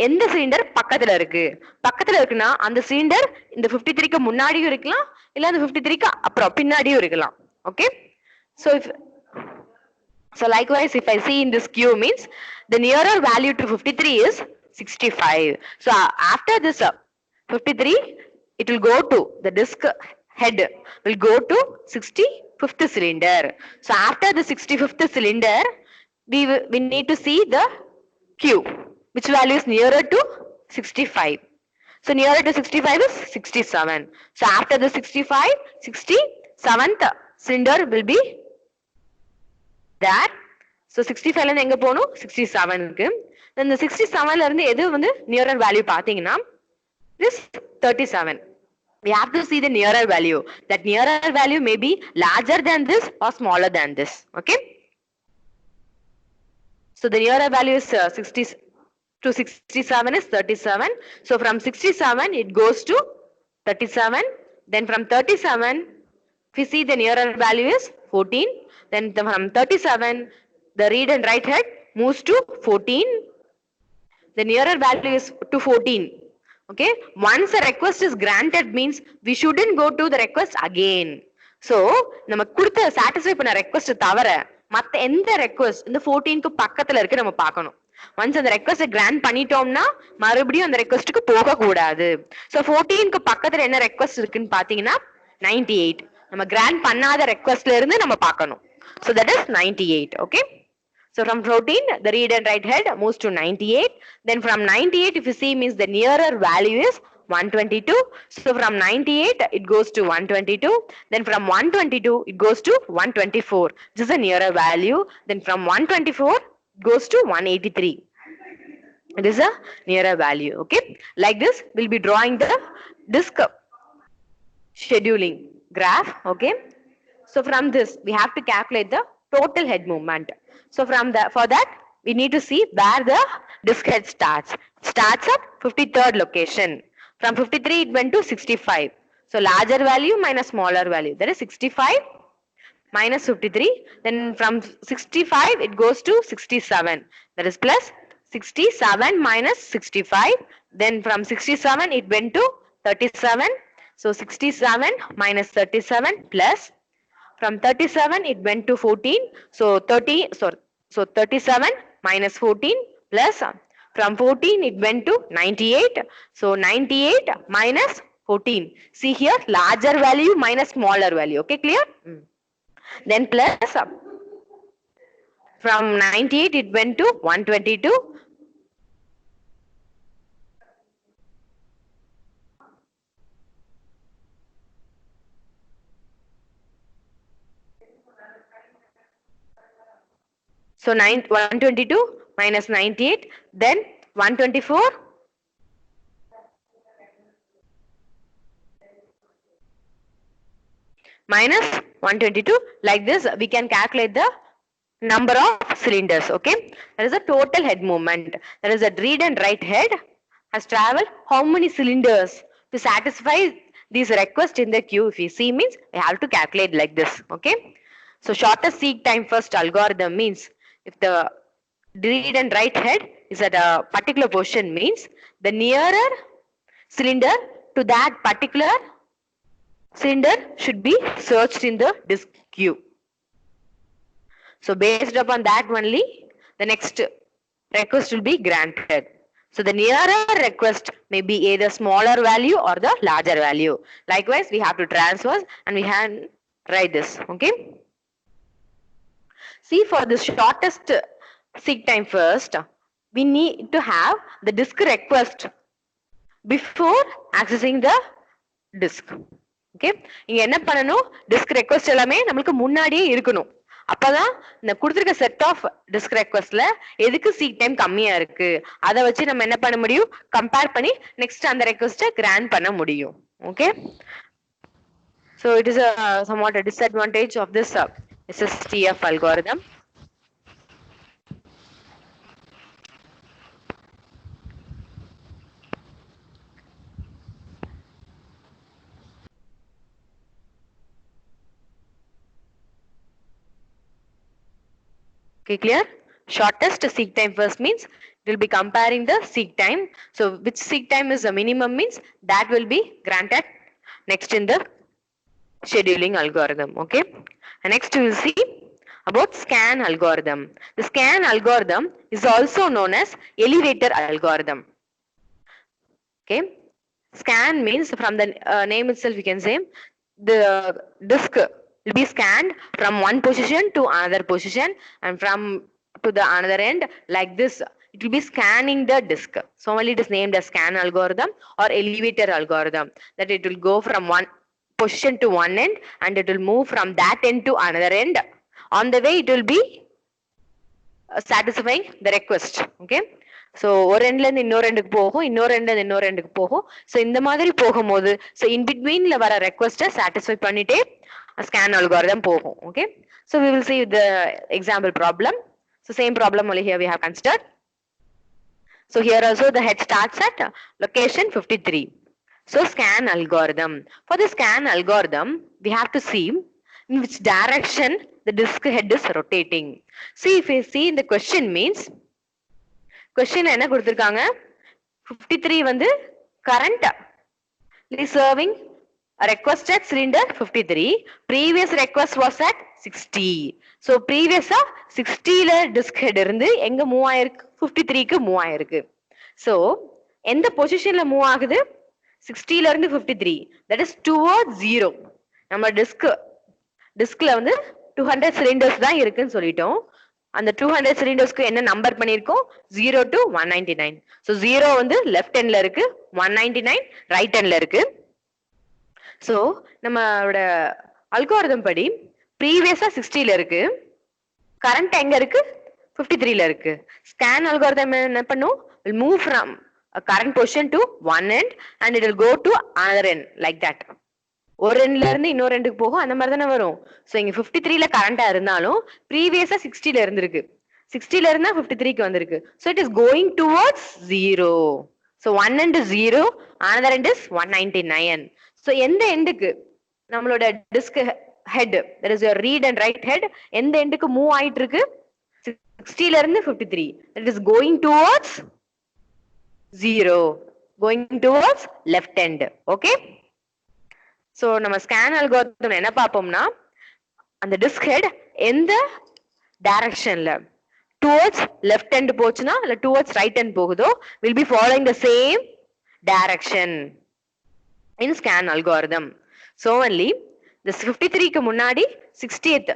எந்த சிலிண்டர் பக்கத்துல இருக்கு, பக்கத்துல இருக்குன்னா அந்த சிலிண்டர் இந்த 53க்கு முன்னாடியும் இருக்கலாம், இல்ல அந்த 53க்கு அப்புறம் பின்னாடியும் இருக்கலாம். Okay, so likewise if I see in this queue means the nearer value to 53 is 65. So after this 53, it will go to the disk head will go to 65th cylinder. So after the 65th cylinder, we need to see the queue which value is nearer to 65. So nearer to 65 is 67. So after the 65, 67th cylinder will be that. So 65 ல இருந்து எங்க போணும், 67 க்கு. இந்த 67 ல இருந்து எது வந்து nearer value பாத்தீங்கன்னா this 37. We have to see the nearer value. That nearer value may be larger than this or smaller than this. Okay. So the nearer value is 60 to 67 is 37. So from 67 it goes to 37. Then from 37, if we see the nearer value is 14. Then from 37, the read and write head moves to 14. The nearer value is to 14. Okay, once a request is granted means we shouldn't go to the request again. So நம்ம கொடுத்த satisfy பண்ண request தவிர மத்த எந்த request இந்த 14 க்கு பக்கத்துல இருக்கு நம்ம பார்க்கணும். once அந்த request grant பண்ணிட்டோம்னா மறுபடியும் அந்த requestக்கு போக கூடாது. so 14 க்கு பக்கத்துல என்ன request இருக்குன்னு பாத்தீங்கன்னா 98. நம்ம grant பண்ணாத requestல இருந்து நம்ம பார்க்கணும். so that is 98. Okay, so from 14, the read and write head moves to 98. Then from 98, if you see means the nearer value is 122. So from 98, it goes to 122. Then from 122, it goes to 124. This is a nearer value. Then from 124, it goes to 183. It is a nearer value. Okay, like this, we'll be drawing the disk scheduling graph. Okay, so from this, we have to calculate the total head movement. So for that, we need to see where the disk head starts. It starts at 53rd location. From 53, it went to 65. So larger value minus smaller value. That is 65 minus 53. Then from 65, it goes to 67. That is plus 67 minus 65. Then from 67, it went to 37. So 67 minus 37 plus, from 37 it went to 14. So 37 minus 14 plus, from 14 it went to 98. So 98 minus 14. See here, larger value minus smaller value. Okay, clear? Then plus, from 98 it went to 122. So 122 minus 98, then 124 minus 122. Like this, we can calculate the number of cylinders. Okay, that is the total head movement. That is the read and write head has traveled how many cylinders to satisfy these requests in the queue. If we see means we have to calculate like this. Okay, so shortest seek time first algorithm means if the read and write head is at a particular position means the nearer cylinder to that particular cylinder should be searched in the disk queue. So based upon that only, the next request will be granted. So the nearer request may be either smaller value or the larger value. Likewise, we have to transfer and we can write this. Okay. See, for the shortest seek time first, we need to have the disk request before accessing the disk. Okay. இங்க என்ன பண்ணணும், disk request எல்லாமே நமக்கு முன்னாடியே இருக்கணும். அப்பதான் இந்த கொடுத்திருக்க செட் ஆஃப் டிஸ்க் ரெக்வெஸ்ட்ல எதுக்கு சீக் டைம் கம்மியா இருக்கு அதை வச்சு நம்ம என்ன பண்ண முடியும், கம்பேர் பண்ணி நெக்ஸ்ட் அந்த ரெக்வெஸ்ட்டை கிராண்ட் பண்ண முடியும். Okay, so it is a somewhat a disadvantage of this SSTF algorithm. Okay, clear? Shortest seek time first means it will be comparing the seek time. So which seek time is the minimum means that will be granted next in the scheduling algorithm. Okay, and next we will see about scan algorithm. The scan algorithm is also known as elevator algorithm. Okay, scan means from the name itself you can say the disk will be scanned from one position to another position and from to the another end like this. It will be scanning the disk. So only it is named as scan algorithm or elevator algorithm, that it will go from one position to one end and it will move from that end to another end. On the way it will be satisfying the request. Okay, so ஒரு எண்ட்ல இருந்து இன்னொரு எண்டுக்கு போகும், இன்னொரு எண்ட்ல இருந்து இன்னொரு எண்டுக்கு போகும். ஸோ இந்த மாதிரி போகும்போது ஸோ இன் பிட்வீன்ல வர ரெக்வஸ்ட்டை சாட்டிஸ்ஃபை பண்ணிட்டே scan algorithm போகும். Okay, so we will see the example problem. So same problem only here we have considered. So here also the head starts at location 53. So scan algorithm. For the scan algorithm, we have to see in which direction the disk head is rotating. See, if you see in the question means question என்ன கொடுத்திருக்காங்க, 53 வந்து current serving a request at cylinder 53. Previous request was at 60. So previous 60 ல disk head இருந்து எங்க move ஆயிருக்கு, 53 க்கு move ஆயிருக்கு. So எந்த பொசிஷன்ல மூவ் ஆகுது, 60 ல இருந்து 53, that is towards 0. நம்ம டிஸ்க்ல வந்து 200 சிலிண்டர்ஸ் தான் இருக்குன்னு சொல்லிட்டோம். அந்த 200 சிலிண்டர்ஸ்க்கு என்ன நம்பர் பண்ணிருக்கோம், 0 to 199. So 0 வந்து லெஃப்ட் ஹேண்ட்ல இருக்கு, 199 ரைட் ஹேண்ட்ல இருக்கு. ஸோ நம்மளோட அல்காரிதம் படி ப்ரீவியஸா 60ல இருக்கு, கரண்ட் எங்க இருக்கு 53ல இருக்கு. ஸ்கேன் அல்காரிதம் என்ன பண்ணும், will move from a current position to one end and it will go to another end like that. ஒரு எண்ட்ல இருந்து இன்னொரு எண்டுக்கு போகும், அந்த மாதிரி தானே வரும். ஸோ இங்க 53ல கரண்டா இருந்தாலும் ப்ரீவியஸா 60ல இருந்திருக்கு, 60ல இருந்தா 53க்கு வந்திருக்கு. So it is going towards 0. So one end is 0, another end is 199. So எந்த எண்டுக்கு நம்மளோட disk head, that is your read and write head, எந்த எண்டுக்கு மூவ் ஆயிட்டு இருக்கு, 60ல இருந்து 53, that is going towards 0, going towards left end. Okay, so நம்ம scan algorithm என்ன பார்ப்போம்னா, அந்த டிஸ்க் ஹெட் எந்த டைரக்ஷன்ல டுவர்ட்ஸ் லெஃப்ட் ஹேண்ட் போச்சுன்னா இல்ல டுவர்ட்ஸ் ரைட் ஹேண்ட் போகுதோ will be following the same direction in scan algorithm. So only this 53 க்கு முன்னாடி 60th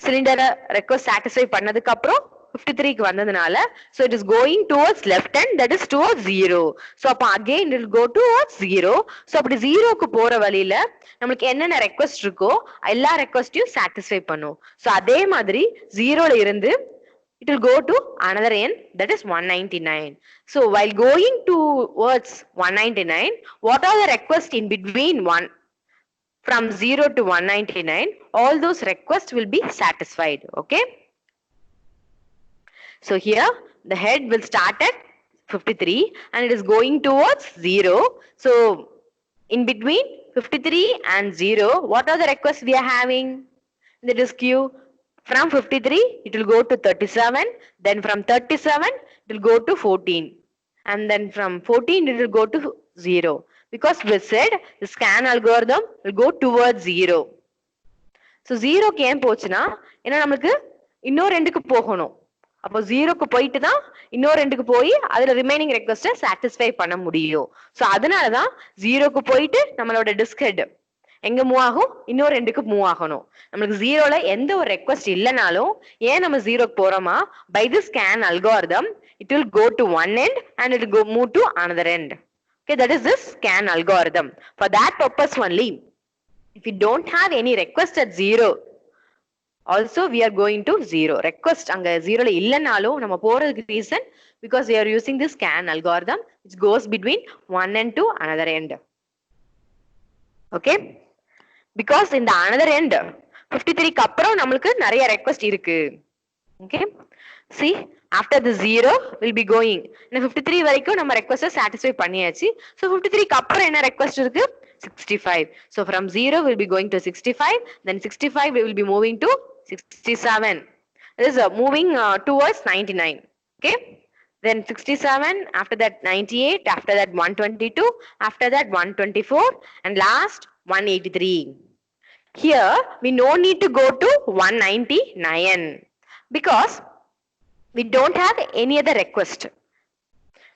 சிலிண்டரை ரெக்வெஸ்ட் சாட்டிஸ்ஃபை பண்ணதுக்கு அப்புறம் 53 க்கு வந்ததுனால so it is going towards left hand, that is towards 0. so அப்ப again it will go towards 0. so அப்படி 0 க்கு போற வழியில நமக்கு என்னென்ன ரெக்வெஸ்ட் இருக்கோ எல்லா ரெக்வெஸ்டையும் சாட்டிஸ்ஃபை பண்ணும். so அதே மாதிரி 0ல இருந்து it will go to another end, that is 199. So while going towards 199, what are the requests in between from 0 to 199? All those requests will be satisfied. Okay. So here the head will start at 53 and it is going towards 0. So in between 53 and 0, what are the requests we are having? That is queue. From 53, it will go to 37. Then from 37, it will go to 14. And then from 14, it will go to 0. Because we said the scan algorithm will go towards 0. So 0 came pochna, என்ன நமக்கு இன்னொரு ரெண்டுக்கு போகணும். அப்போ 0க்கு போயிட்டு தான் இன்னொரு ரெண்டுக்கு போய் அதுல ரிமைனிங் ரெக்வெஸ்ட்டை சாட்டிஸ்ஃபை பண்ண முடியும். ஸோ அதனால தான் 0க்கு போயிட்டு நம்மளோட டிஸ்க் ஹெட் எங்க மூவ் ஆகும், இன்னொரு ரெண்டுக்கு மூவ் ஆகணும். நம்மளுக்கு 0ல எந்த ஒரு ரெக்வெஸ்ட் இல்லைனாலும் ஏன் நம்ம 0க்கு போறோமா, by the scan algorithm it will go to one end and it go move to another end. Okay, that is this scan algorithm. For that purpose only, if you don't have any request at 0, also we are going to 0. Request anga 0 la illanalo nama poradhukku reason because we are using this scan algorithm which goes between one end to another end. Okay, because in the another end 53 க்கு அப்புறம் நமக்கு நிறைய request இருக்கு. Okay, see after the 0 will be going in 53 வரைக்கும் நம்ம request satisfy பண்ணியாச்சு. So 53 க்கு அப்புறம் என்ன request இருக்கு, 65. So from 0 we'll be going to 65, then 65 we will be moving to 67. It is moving towards 99. Okay, then 67, after that 98, after that 122, after that 124, and last 183. Here we no need to go to 199 because we don't have any other request.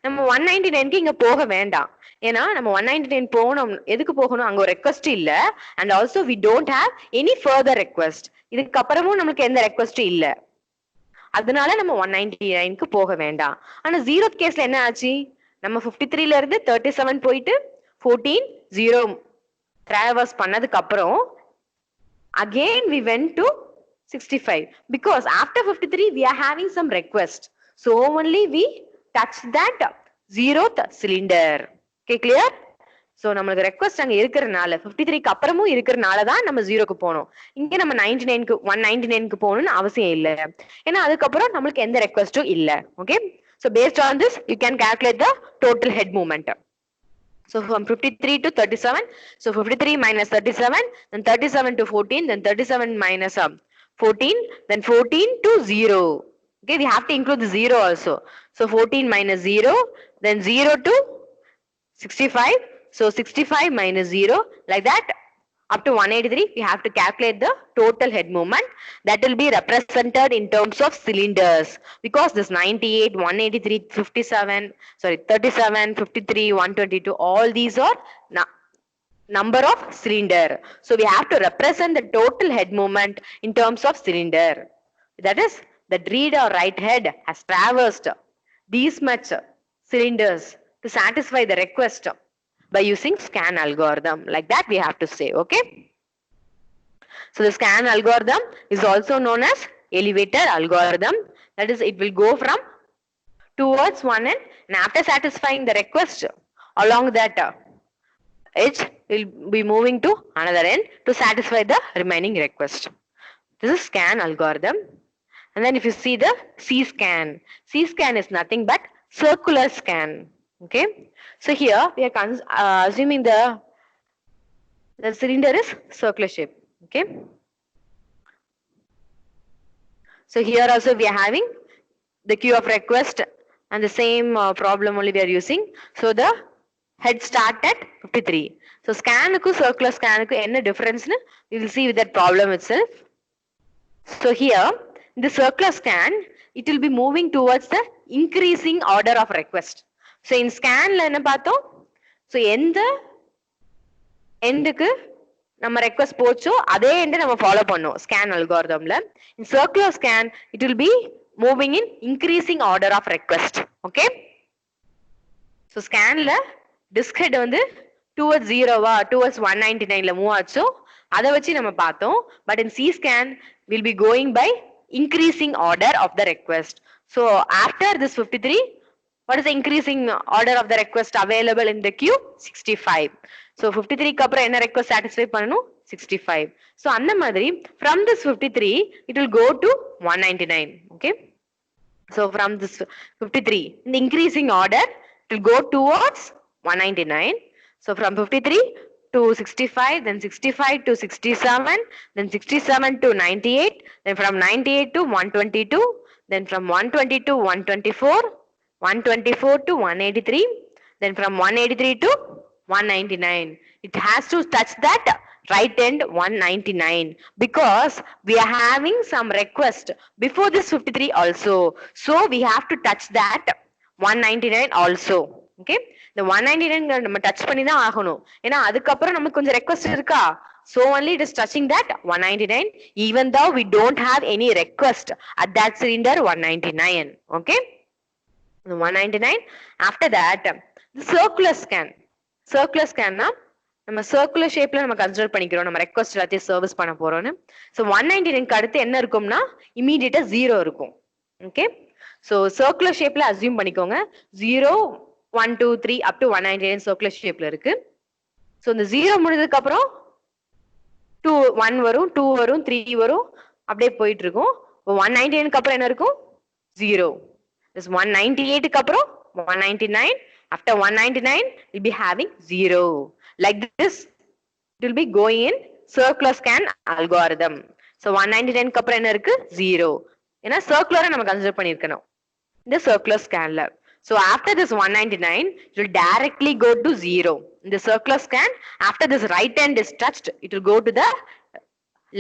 நம்ம 199க்கு இங்க போக வேண்டாம். ஏன்னா நம்ம 199 போகணும், எதுக்கு போகணும், அங்க ஒரு ரெக்வெஸ்ட் இல்ல. And also we don't have any further request. இதுக்கு அப்புறமும் நமக்கு எந்த ரெக்வெஸ்டும் இல்ல. அதனால நம்ம 199க்கு போக வேண்டாம். ஆனா 0th கேஸ்ல என்ன ஆச்சு, நம்ம 53ல இருந்து 37 போயிட்டு 14 0 டிராவர்ஸ் பண்ணதுக்கு அப்புறம் again we went to 65 because after 53 we are having some request, so only we touch that 0th cylinder. Okay, clear? So நமக்கு request அங்க இருக்கிறனால 53 க்கு அப்புறமும் இருக்கிறனால தான் நம்ம 0க்கு போறோம். இங்க நம்ம 99க்கு 199க்கு போகணும்னு அவசியம் இல்ல, ஏன்னா அதுக்கு அப்புறம் நமக்கு எந்த ரெக்வெஸ்டும் இல்ல. Okay, so based on this you can calculate the total head movement. So from 53 to 37, so 53 minus 37, then 37 to 14, then 37 minus 14, then 14 to 0. Okay, we have to include the 0 also. So 14 minus 0, then 0 to 65. So 65 minus 0, like that up to 183, we have to calculate the total head movement. That will be represented in terms of cylinders because this 98, 183, 57, sorry 37, 53, 122, all these are number of cylinder. So we have to represent the total head movement in terms of cylinder. That is, the read or write head has traversed these much cylinders to satisfy the request by using scan algorithm. Like that we have to say. Okay, so the scan algorithm is also known as elevator algorithm. That is, it will go from towards one end and after satisfying the request along that edge will be moving to another end to satisfy the remaining request. This is scan algorithm. And then if you see the C-scan, C-scan is nothing but circular scan. Okay, so here we are assuming the cylinder is circular shape. Okay, so here also we are having the queue of request and the same problem only we are using. So the head start at 53. So scan ku circular scan ku enna difference nu we will see with that problem itself. So here in the circular scan it will be moving towards the increasing order of request. So in scan la enna paathom, so endha end ku நம்ம request போச்சோ அதே end நம்ம follow பண்ணோம் scan அல்காரிதம்ல. In circular scan it will be moving in increasing order of request. Okay, so ஸ்கேன்ல disk head வந்து towards 0வா towards 199ல மூவ் ஆச்சோ அதை வச்சு நம்ம பார்த்தோம். But in C scan will be going by increasing order of the request. So after this 53, what is the increasing order of the request available in the queue? 65. So 53 க்கு அப்புறம் என்ன request satisfy பண்ணனும்? 65. So அந்த மாதிரி from this 53 it will go to 199. Okay. So from this 53, in the increasing order, it will go towards 199. So from 53 to 65, then 65 to 67, then 67 to 98, then from 98 to 122, then from 120 to 124, 124 to 183, then from 183 to 199. It has to touch that right end 199 because we are having some request before this 53 also. So we have to touch that 199 also. Okay, the 199 நம்ம touch பண்ணி தான் ஆகணும். ஏன்னா அதுக்கு அப்புறம் நமக்கு கொஞ்சம் request இருக்கா? So only it is touching that 199 even though we don't have any request at that cylinder 199. Okay, the 199. After that, the circular scan. Circular scan na நம்ம சர்க்குலர் ஷேப்ல நம்ம கன்சிடர் பண்ணிக்கிறோம் நம்ம ரெக்வெஸ்ட் எல்லாத்தையும் சர்வீஸ் பண்ண போறோம்னு. So 199 அடுத்து என்ன இருக்கும்னா இமீடியட்டா 0 இருக்கும். ஓகே, ஸோ சர்க்குலர் ஷேப்ல அசியூம் பண்ணிக்கோங்க 0 1 2 3 அப் டு 199 சர்க்குலர் ஷேப்ல இருக்கு. ஸோ இந்த 0 முடிஞ்சதுக்கு அப்புறம் 2 1 வரும் 2 வரும் 3 வரும் அப்படியே போயிட்டு இருக்கும். 199 அப்புறம் என்ன இருக்கும்? 0. 198 அப்புறம் 199. After 199 we'll be having 0. Like this, it will be going in circular scan algorithm. So 199 க்கு அப்புறம் என்ன இருக்கு? 0. ஏன்னா சர்க்குலரை நம்ம கன்சிடர் பண்ணிருக்கணும் இந்த circular scanல. So after this 199, it will directly go to 0. In the circular scan, after this right end is touched, it will go to the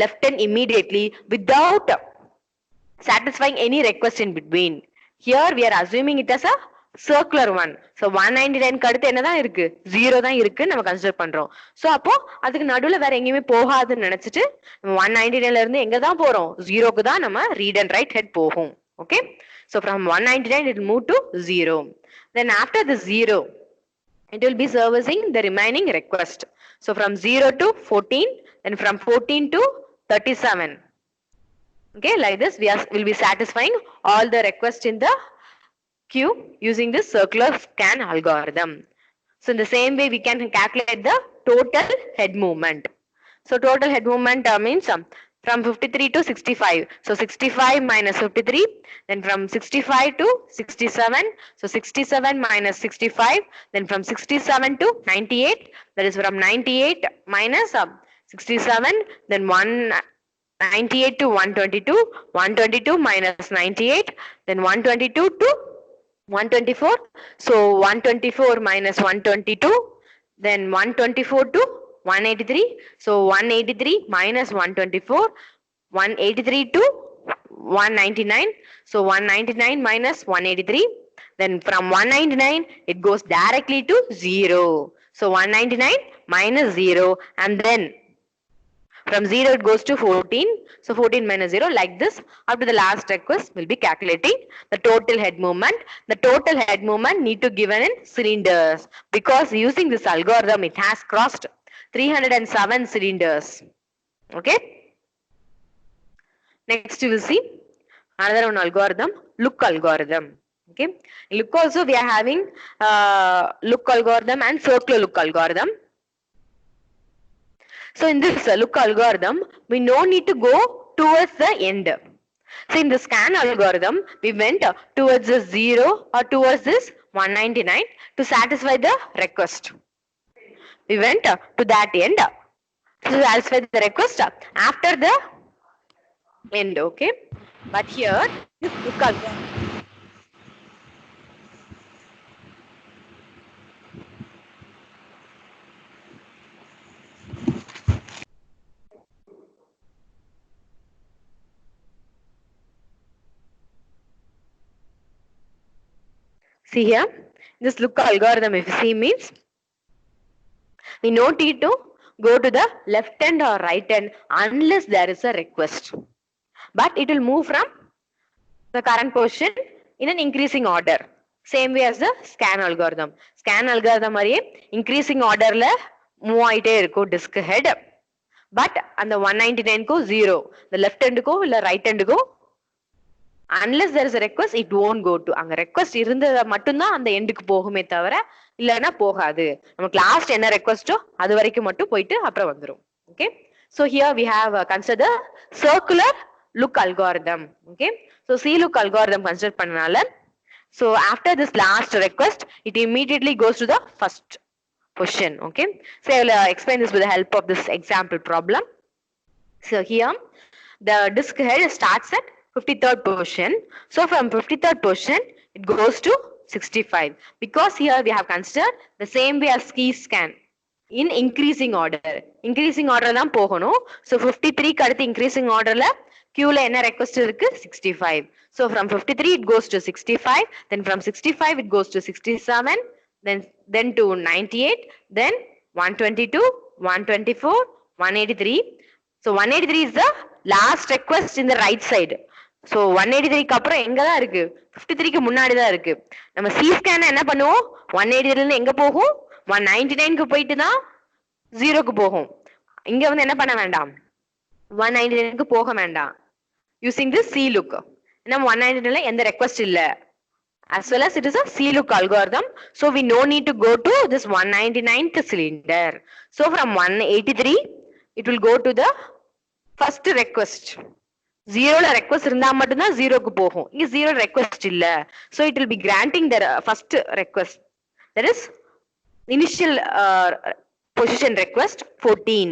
left end immediately without satisfying any request in between. Here we are assuming it as a circular one. So 199 க்கு அடுத்து என்னதான் இருக்கு? 0 தான் இருக்கு நம்ம consider பண்றோம். So அப்போ அதுக்கு நடுவுல வேற எங்கேயுமே போகாதுன்னு நினைச்சிட்டு நம்ம 199ல இருந்து எங்க தான் போறோம்? 0 க்கு தான் நம்ம read and write head போகும். Okay, so from 199 it will move to 0. Then after the 0, it will be servicing the remaining request. So from 0 to 14, then from 14 to 37. Okay, like this will be satisfying all the requests in the queue using this circular scan algorithm. So in the same way we can calculate the total head movement. So total head movement means from 53 to 65. So 65 minus 53, then from 65 to 67. So 67 minus 65, then from 67 to 98. That is from 98 minus 67, then 198 to 122. 122 minus 98, then 122 to 124. So 124 minus 122, then 124 to 183. So 183 minus 124, 183 to 199. So 199 minus 183. Then from 199 it goes directly to 0. So 199 minus 0, and then from 0 it goes to 14. So 14 minus 0, like this up to the last request will be calculating the total head movement. The total head movement need to given in cylinders because using this algorithm it has crossed 307 cylinders. Okay. Next you will see another one algorithm, look algorithm. Okay. In look also we are having look algorithm and circular look algorithm. So in this look algorithm, we no need to go towards the end. So in the scan algorithm, we went towards the 0 or towards this 199 to satisfy the request. We went to that end to satisfy the request after the end. Okay, but here this look algorithm. See here, this look algorithm if you see means we no need to go to the left end or right end unless there is a request. But it will move from the current position in an increasing order. Same way as the scan algorithm. Scan algorithm மாதிரியே increasing orderல move ஆயிட்டே இருக்கும் disk head. But அந்த 199 க்கு 0. The left end க்கோ இல்ல right end க்கோ unless there is a request it won't go to அங்க request இருந்தத மட்டும் தான் அந்த எண்டுக்கு போகுமே தவிர இல்லனா போகாது. நமக்கு லாஸ்ட் என்ன ரெக்வெஸ்டோ அது வரைக்கும் மட்டும் போயிட்டு அப்புறம் வந்துரும். Okay, so here we have consider the circular look algorithm. Okay, so C look algorithm consider பண்ணனால so after this last request it immediately goes to the first position. Okay, so I will explain this with the help of this example problem. So here the disk head starts at 53rd position. So from 53rd position it goes to 65 because here we have considered the same way as key scan in increasing order. Increasing order தான் போகணும். So 53 க்கு அடுத்து increasing orderல queueல என்ன request இருக்கு 65. So from 53 it goes to 65, then from 65 it goes to 67, then to 98, then 122, 124, 183. So 183 is the last request in the right side. So 183 க்கு அப்புறம் எங்க தான் இருக்கு 53 க்கு முன்னாடி தான் இருக்கு. நம்ம C scan என்ன பண்ணுவோம் 183 ல இருந்து எங்க போகும் 199 க்கு போயிட்டு தான் 0 க்கு போகும். இங்க வந்து என்ன பண்ண வேண்டாம் 199 க்கு போக வேண்டாம். Using this C look நம்ம 199 ல எந்த request இல்ல. As well as it is a C look algorithm, so we no need to go to this 199th cylinder. So from 183 it will go to the first request. 0 ல request இருந்தா மட்டும் தான் 0 க்கு போகும். இங்க 0 request இல்ல. So it will be granting the first request. That is initial position request 14.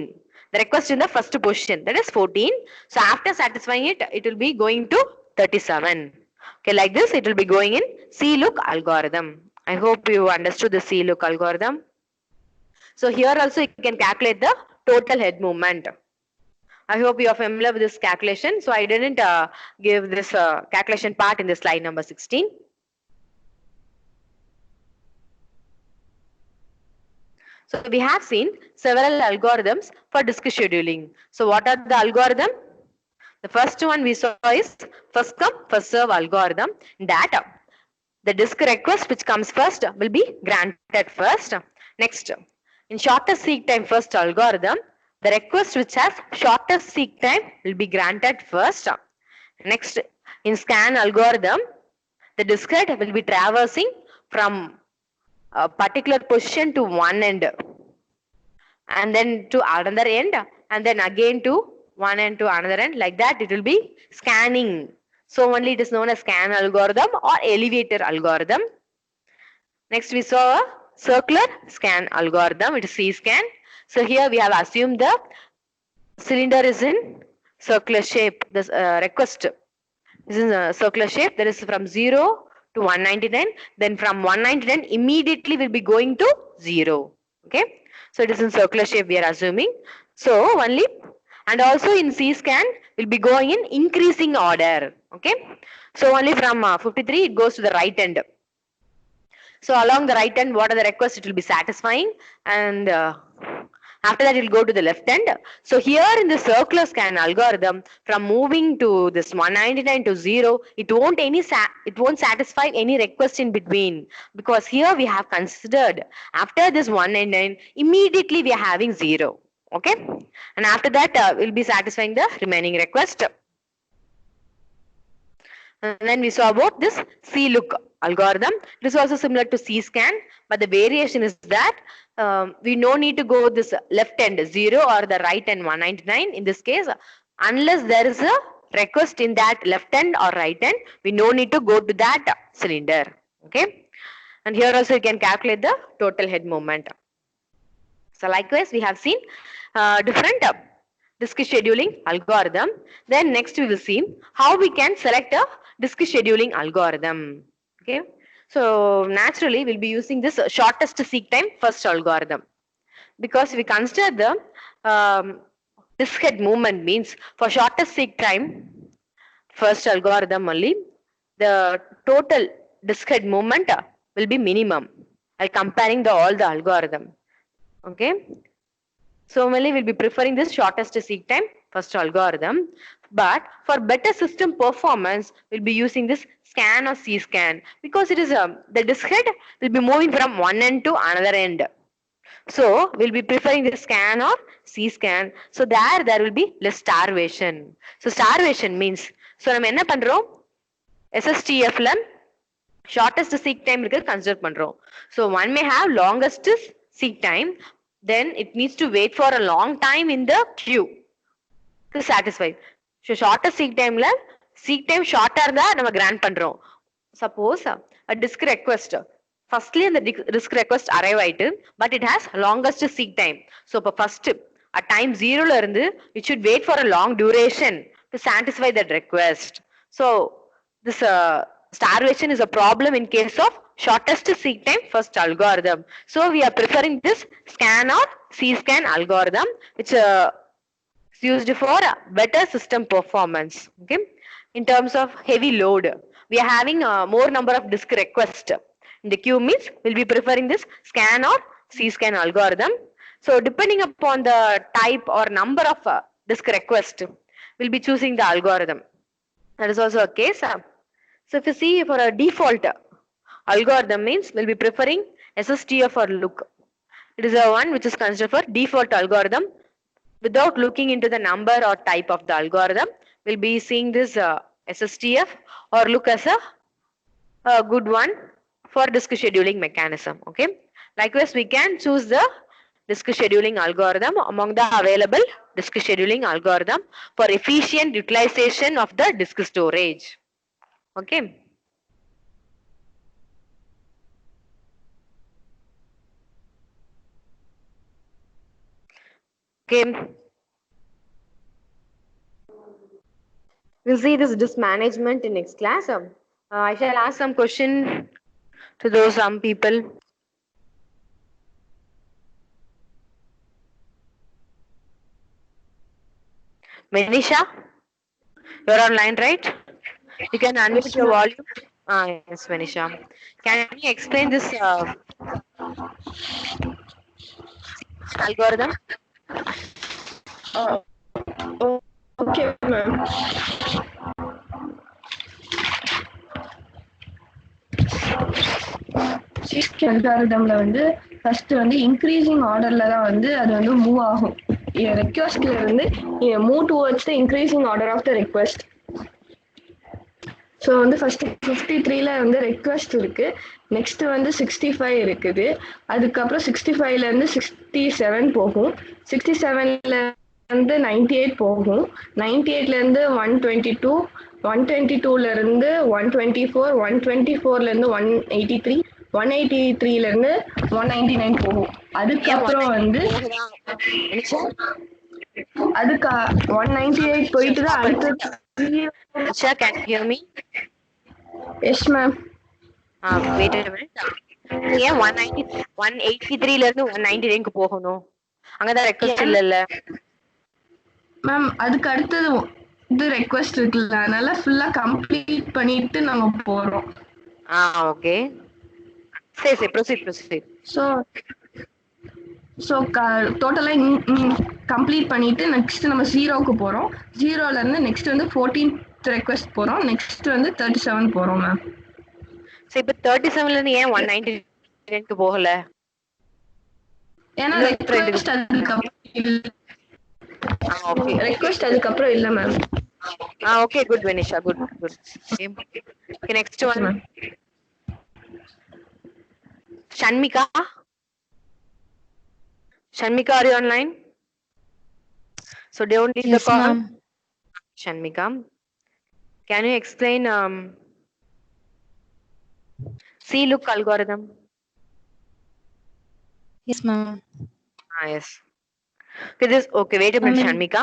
The request in the first position, that is 14. So after satisfying it, it will be going to 37. Okay, like this it will be going in C look algorithm. I hope you understood the C look algorithm. So here also you can calculate the total head movement. I hope you are familiar with this calculation. So I didn't give this calculation part in the slide number 16. So we have seen several algorithms for disk scheduling. So what are the algorithm? The first one we saw is first come first serve algorithm. That the disk request which comes first will be granted first. Next, in shortest seek time first algorithm, the request which has shortest seek time will be granted first. Next, in scan algorithm, the disk head will be traversing from a particular position to one end and then to another end and then again to one end to another end. Like that it will be scanning. So only it is known as scan algorithm or elevator algorithm. Next we saw a circular scan algorithm. It is C scan. So here we have assumed the cylinder is in circular shape. This request is in a circular shape. That is from 0 to 199. Then from 199 immediately will be going to 0. Okay. So it is in circular shape we are assuming. So only, and also in C scan will be going in increasing order. Okay. So only from 53 it goes to the right end. So along the right end what are the requests it will be satisfying, and after that it will go to the left end. So here in the circular scan algorithm, from moving to this 199 to 0, it won't satisfy any request in between, because here we have considered after this 199 immediately we are having 0. Okay, and after that we'll be satisfying the remaining request. And then we saw about this C look algorithm. It is also similar to C scan, but the variation is that we no need to go this left end 0 or the right end 199 in this case. Unless there is a request in that left end or right end, we no need to go to that cylinder. Okay, and here also you can calculate the total head movement. So likewise we have seen different disk scheduling algorithm. Then next we will see how we can select a disk scheduling algorithm. Okay, so naturally we'll be using this shortest seek time first algorithm, because we consider the disk head movement means for shortest seek time first algorithm only the total disk head movement will be minimum while comparing all the algorithm. Okay, so only we'll be preferring this shortest seek time first algorithm, but for better system performance we'll be using this scan or C scan, because it is the disk head will be moving from one end to another end. So we'll be preferring the scan or C scan. So there will be less starvation. So starvation means, so நம்ம என்ன பண்றோம் SSTF ல shortest seek time இருக்கு consider பண்றோம். So one may have longest seek time, then it needs to wait for a long time in the queue to satisfy. So shortest seek timeல seek time short இருந்தா நம்ம grant பண்றோம். Suppose a disk request firstly the disk request arrive ஆயிட்டு but it has longest seek time. So இப்ப first at time 0 ல இருந்து it should wait for a long duration to satisfy that request. So this starvation is a problem in case of shortest seek time first algorithm. So we are preferring this scan or C-scan algorithm which is used for better system performance. Okay, in terms of heavy load, we are having more number of disk requests in the queue means we'll be preferring this scan or C-scan algorithm. So depending upon the type or number of disk request, we'll be choosing the algorithm. That is also a case. So if you see for a default algorithm means we'll be preferring SSTF or look. It is a one which is considered for default algorithm. Without looking into the number or type of the algorithm, we'll be seeing this SSTF or look as a good one for disk scheduling mechanism. Okay. Likewise, we can choose the disk scheduling algorithm among the available disk scheduling algorithm for efficient utilization of the disk storage. Okay. Okay. We'll see this disk management in next class. I shall ask some question to those some people. Manisha, you're online, right? You can unmute your volume. Yes, Manisha. Can you explain this algorithm? Okay, ma'am. அல்காரிதம்ல வந்து first வந்து increasing ஆர்டர்ல தான் வந்து அது வந்து move ஆகும். ரெக்வெஸ்ட்ல இருந்து move towards the increasing order of the request. So வந்து ஃபர்ஸ்ட் 53ல வந்து ரெக்வெஸ்ட் இருக்கு, நெக்ஸ்ட் வந்து 65 இருக்குது, அதுக்கப்புறம் 65ல இருந்து 67 போகும், 67ல இருந்து 98 போகும், 98ல இருந்து 122, 122ல இருந்து 124, 124ல இருந்து 183, 183ல இருந்து 199 போகும். அதுக்கப்புறம் வந்து அதுக்கு 198 போயிட்டு தான் அடுத்து. Can you hear me? Yes, ma'am. Wait a minute. ஏன் 183ல இருந்து 199க்கு போகணும்? அங்கதான் ரெக்வெஸ்ட் இல்லல்ல. மேம் அதுக்கு அடுத்தது இது ரெக்வெஸ்ட் இருக்குல்ல, அதனால ஃபுல்லா கம்ப்ளீட் பண்ணிட்டு நாங்க போறோம். ஓகே. சரி ப்ரோசீட். ஸோ டோட்டலா கம்ப்ளீட் பண்ணிட்டு நெக்ஸ்ட் நம்ம 0க்கு போறோம். 0ல இருந்து நெக்ஸ்ட் வந்து 14th ரெக்வெஸ்ட் போறோம், நெக்ஸ்ட் வந்து 37 போறோம் மேம். சோ இப்போ 37ல இருந்து ஏன் 199க்கு போகல? ஏன்னா ரெக்வெஸ்ட் அதுக்கப்புறம் இல்ல ma'am. Okay, good Vinisha, good. Okay, next one Shanmika. Shanmika, are you online? So don't leave the call. Shanmika, can you explain C-look algorithm? Yes, ma'am. Yes. Okay, wait a minute, Shanmika.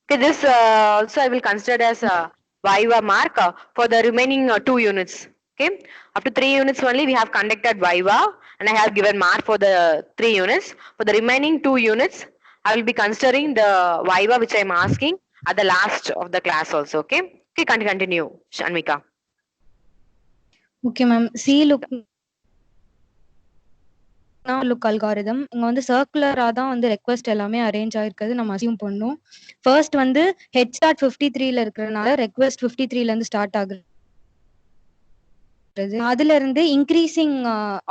Okay, this also I will consider as a Viva mark for the remaining 2 units. Okay, up to 3 units only we have conducted Viva and I have given mark for the 3 units. For the remaining 2 units, I will be considering the Viva which I am asking at the last of the class also. Okay, continue, Shanmika. Okay, ma'am. C-look algorithm இங்க வந்து சர்க்குலரா தான் வந்து request எல்லாமே arrange ஆயிருக்கிறது நம்ம assume பண்ணோம். First வந்து head start 53ல இருக்கிறதுனால request 53ல இருந்து ஸ்டார்ட் ஆகுது. அதுல இருந்து இன்க்ரீசிங்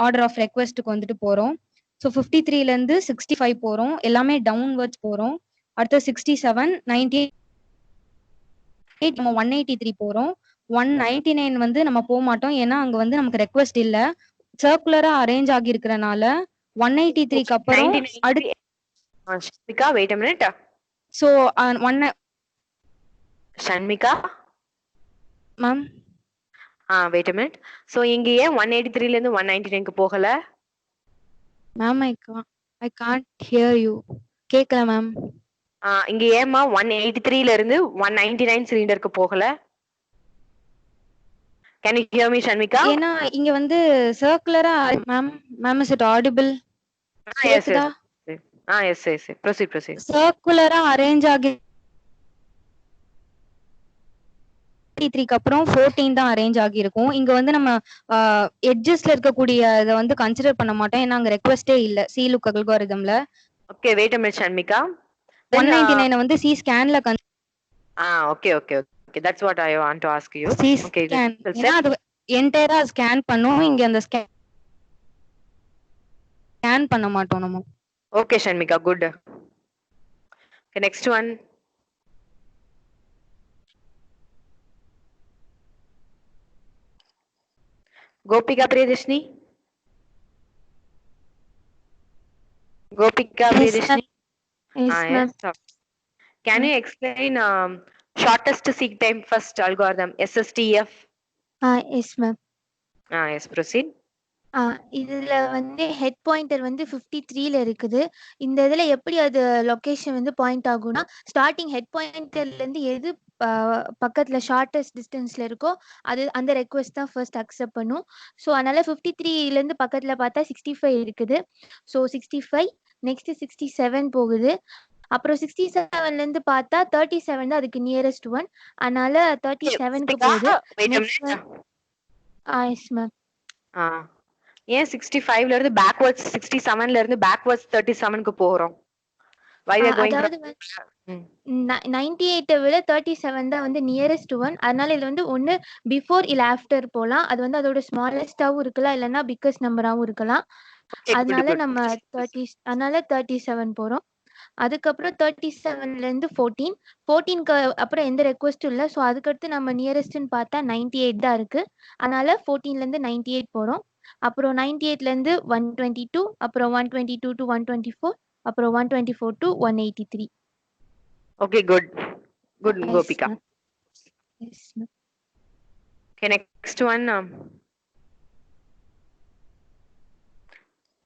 ஆர்டர் ஆஃப் ரெக்வெஸ்ட்க்கு வந்துட்டு போறோம். ஸோ 53ல இருந்து 65 போறோம், எல்லாமே டவுன்வர்ட்ஸ் போறோம். அடுத்து 67, 98, நம்ம 183 போறோம். 199 வந்து நம்ம போக மாட்டோம். ஏன்னா அங்க வந்து நமக்கு ரெக்வெஸ்ட் இல்ல. சர்க்குலரா அரேஞ்ச் ஆகியிருக்கிறனால 183க்கு அப்புறம் 1993 Shanmika, wait a minute. So Shanmika, ma'am wait a minute. So இங்க ஏன் 183ல இருந்து 199க்கு போகல? Ma'am I can't hear you. கேட்கல மேம். இங்க ஏமா 183ல இருந்து 199 சிலிண்டருக்கு போகல? Can you hear me, Shanmika? ஏன்னா இங்க வந்து சர்க்குலரா ma'am is it audible? Yes, கேக்குதா? yes. Yes. Proceed. சர்க்குலரா அரேஞ்ச் ஆகி 3க்கு அப்புறம் 14 தான் அரேஞ்ச் ஆகியிருக்கும். இங்க வந்து நம்ம எட்ஜஸ்ல இருக்கக்கூடிய இதை வந்து கன்சிடர் பண்ண மாட்டோம். ஏன்னா அங்க ரெக்வெஸ்டே இல்ல சி லுக் அல்காரிதம்ல. Okay, wait a minute, Shanmika. 199 வந்து சி ஸ்கேன்ல okay. That's what I want to ask you. C Okay, scan. ஏன்னா அது என்டையரா ஸ்கேன் பண்ணும். இங்க அந்த ஸ்கேன் பண்ண மாட்டோம் நம்ம. Okay, Shanmika, good. Okay, next one. Gopika Priyadashini. Yes. Can you explain shortest seek time first algorithm, SSTF? Yes ma'am. Yes, proceed. இதுல வந்து ஹெட் பாயிண்டர் வந்து 53ல இருக்குது. இந்த இதுல எப்படி அது லொகேஷன் வந்து பாயிண்ட் ஆகும்னா, ஸ்டார்டிங் ஹெட் பாயிண்டர்ல இருந்து எது பக்கத்துல ஷார்ட்டஸ்ட் டிஸ்டன்ஸ்ல இருக்கோ அது அந்த ரெக்வெஸ்ட் தான் ஃபர்ஸ்ட் அக்செப்ட் பண்ணும். ஸோ அதனால 53ல இருந்து பக்கத்துல பார்த்தா 65 இருக்குது. ஸோ 65 நெக்ஸ்ட் 67 போகுது. அப்புறம் 67ல இருந்து பார்த்தா 37 தான் அதுக்கு நியரஸ்ட் ஒன். அதனால 37க்கு போகுது. Yes ma'am. ஏன் 65ல இருந்து பேக்வர்ட்ஸ் 67ல இருந்து பேக்வர்ட்ஸ் 37க்கு போறோம்? Why we are going அதாவது 98 விட 37 தான் வந்து நியரஸ்ட் ஒன். அதனால இது வந்து ஒன்னு பிஃபோர் இல்ல ஆஃப்டர் போலாம். அது வந்து அதோட ஸ்மாலஸ்டாவும் இருக்கலாம், இல்லைன்னா பிக்கஸ்ட் நம்பராவும் இருக்கலாம். அதனால நம்ம 37 போறோம். அதுக்கப்புறம் 37ல இருந்து 14க்கு அப்புறம் எந்த ரெக்வெஸ்டும் இல்லை. ஸோ அதுக்கடுத்து நம்ம நியரஸ்ட்னு பார்த்தா 98 தான் இருக்கு. அதனால 14ல இருந்து 98 போறோம். அப்புறம் 98ல இருந்து 122, அப்புறம் 122 to 124, அப்புறம் 124 to 183. Okay, good, Yes, Gopika. ma'am. Yes, ma'am. Okay, next one.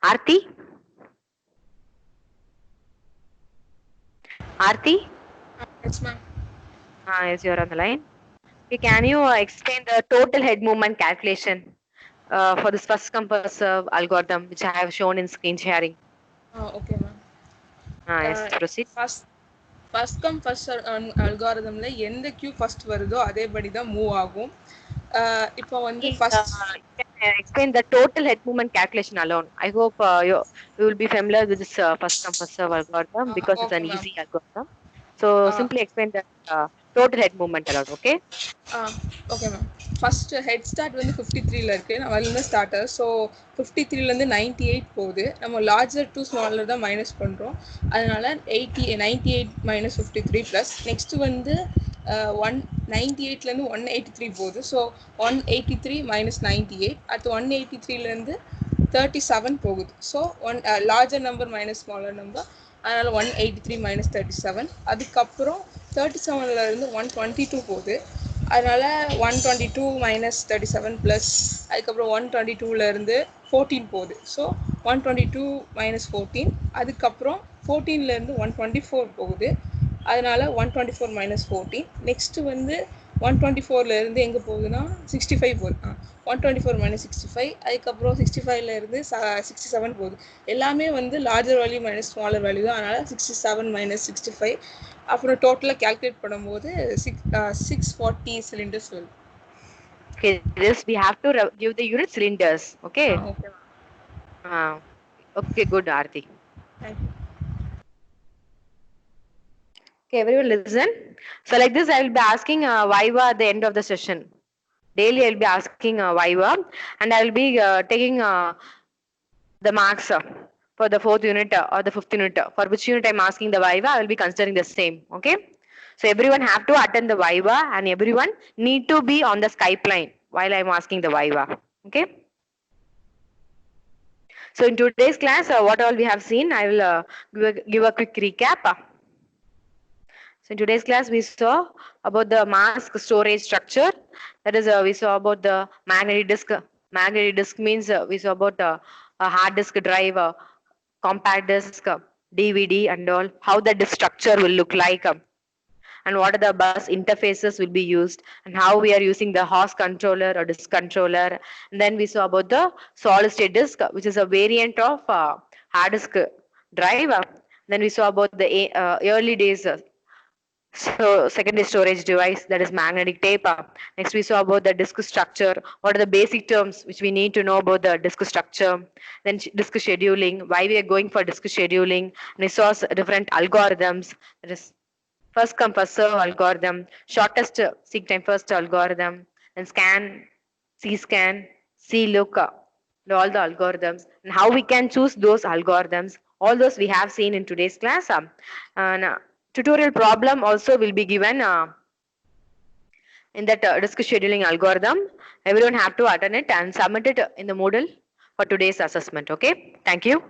Aarti. Yes, ma'am. Yes, you're on the line. Okay, can you explain the total head movement calculation for this first come first serve algorithm which I have shown in screen sharing? Okay, ma'am. Yes, proceed. First come first அல்காரிதம்ல எந்த queue first வருதோ அதேபடி தான் move ஆகும். இப்போ வந்து first explain the total head movement calculation alone. I hope you will be familiar with this first come first serve algorithm because it's an easy algorithm. So simply explain the total head movement alone, okay? Okay ma'am. First head start வந்து 53ல இருக்கு. நம்ம வந்து starter. So 53ல இருந்து 98 போகுது. நம்ம larger to smaller தான் minus பண்றோம். அதனால 98 மைனஸ் 53 பிளஸ் நெக்ஸ்ட் வந்து 198ல இருந்து 183 போகுது. So 183 minus 98. அடுத்து 183ல இருந்து 37 போகுது. So larger number minus smaller number. அதனால 183 மைனஸ் 37. அதுக்கப்புறம் 37ல இருந்து 122 போகுது. அதனால 122 மைனஸ் 37 ப்ளஸ் அதுக்கப்புறம் 122ல இருந்து 14 போகுது. So 122 minus 14. அதுக்கப்புறம் 14ல இருந்து 124 போகுது. அதனால 124 மைனஸ் 14. நெக்ஸ்ட் வந்து 124ல இருந்து எங்கே போகுதுன்னா 65 போகுது. 124 மைனஸ் 65. அதுக்கப்புறம் 65ல இருந்து 67 போகுது. எல்லாமே வந்து larger value minus smaller value தான். அதனால 67 மைனஸ் 65. அப்புறம் டோட்டலாக கால்குலேட் பண்ணும்போது 640 cylinders வரும். Okay, this we have to give the unit cylinders, okay? Okay. Okay, good, Aarti. Thank you. Okay, everyone listen. So like this, I will be asking Viva at the end of the session. Daily, I will be asking Viva, and I will be taking the marks for the 4th unit or the 5th unit. For which unit I am asking the Viva, I will be considering the same. Okay. So everyone have to attend the Viva and everyone need to be on the Skype line while I'm asking the Viva. Okay. So in today's class, what all we have seen, I will give a quick recap. So in today's class, we saw about the mask storage structure. That is, we saw about the magnetic disk. Magnetic disk means we saw about a hard disk drive, compact disk, DVD and all, how the disk structure will look like. And what are the bus interfaces will be used, and how we are using the host controller or disk controller. And then we saw about the solid state disk, which is a variant of hard disk drive. Then we saw about the early days so secondary storage device, that is magnetic tape. Next we saw about the disk structure. What are the basic terms which we need to know about the disk structure? Then disk scheduling, why we are going for disk scheduling. And we saw different algorithms. That is first come first serve algorithm, shortest seek time first algorithm, then scan, C-scan, C-look, all the algorithms, and how we can choose those algorithms. All those we have seen in today's class. And tutorial problem also will be given in that disk scheduling algorithm. Everyone have to attend it and submit it in the Moodle for today's assessment. Okay, thank you.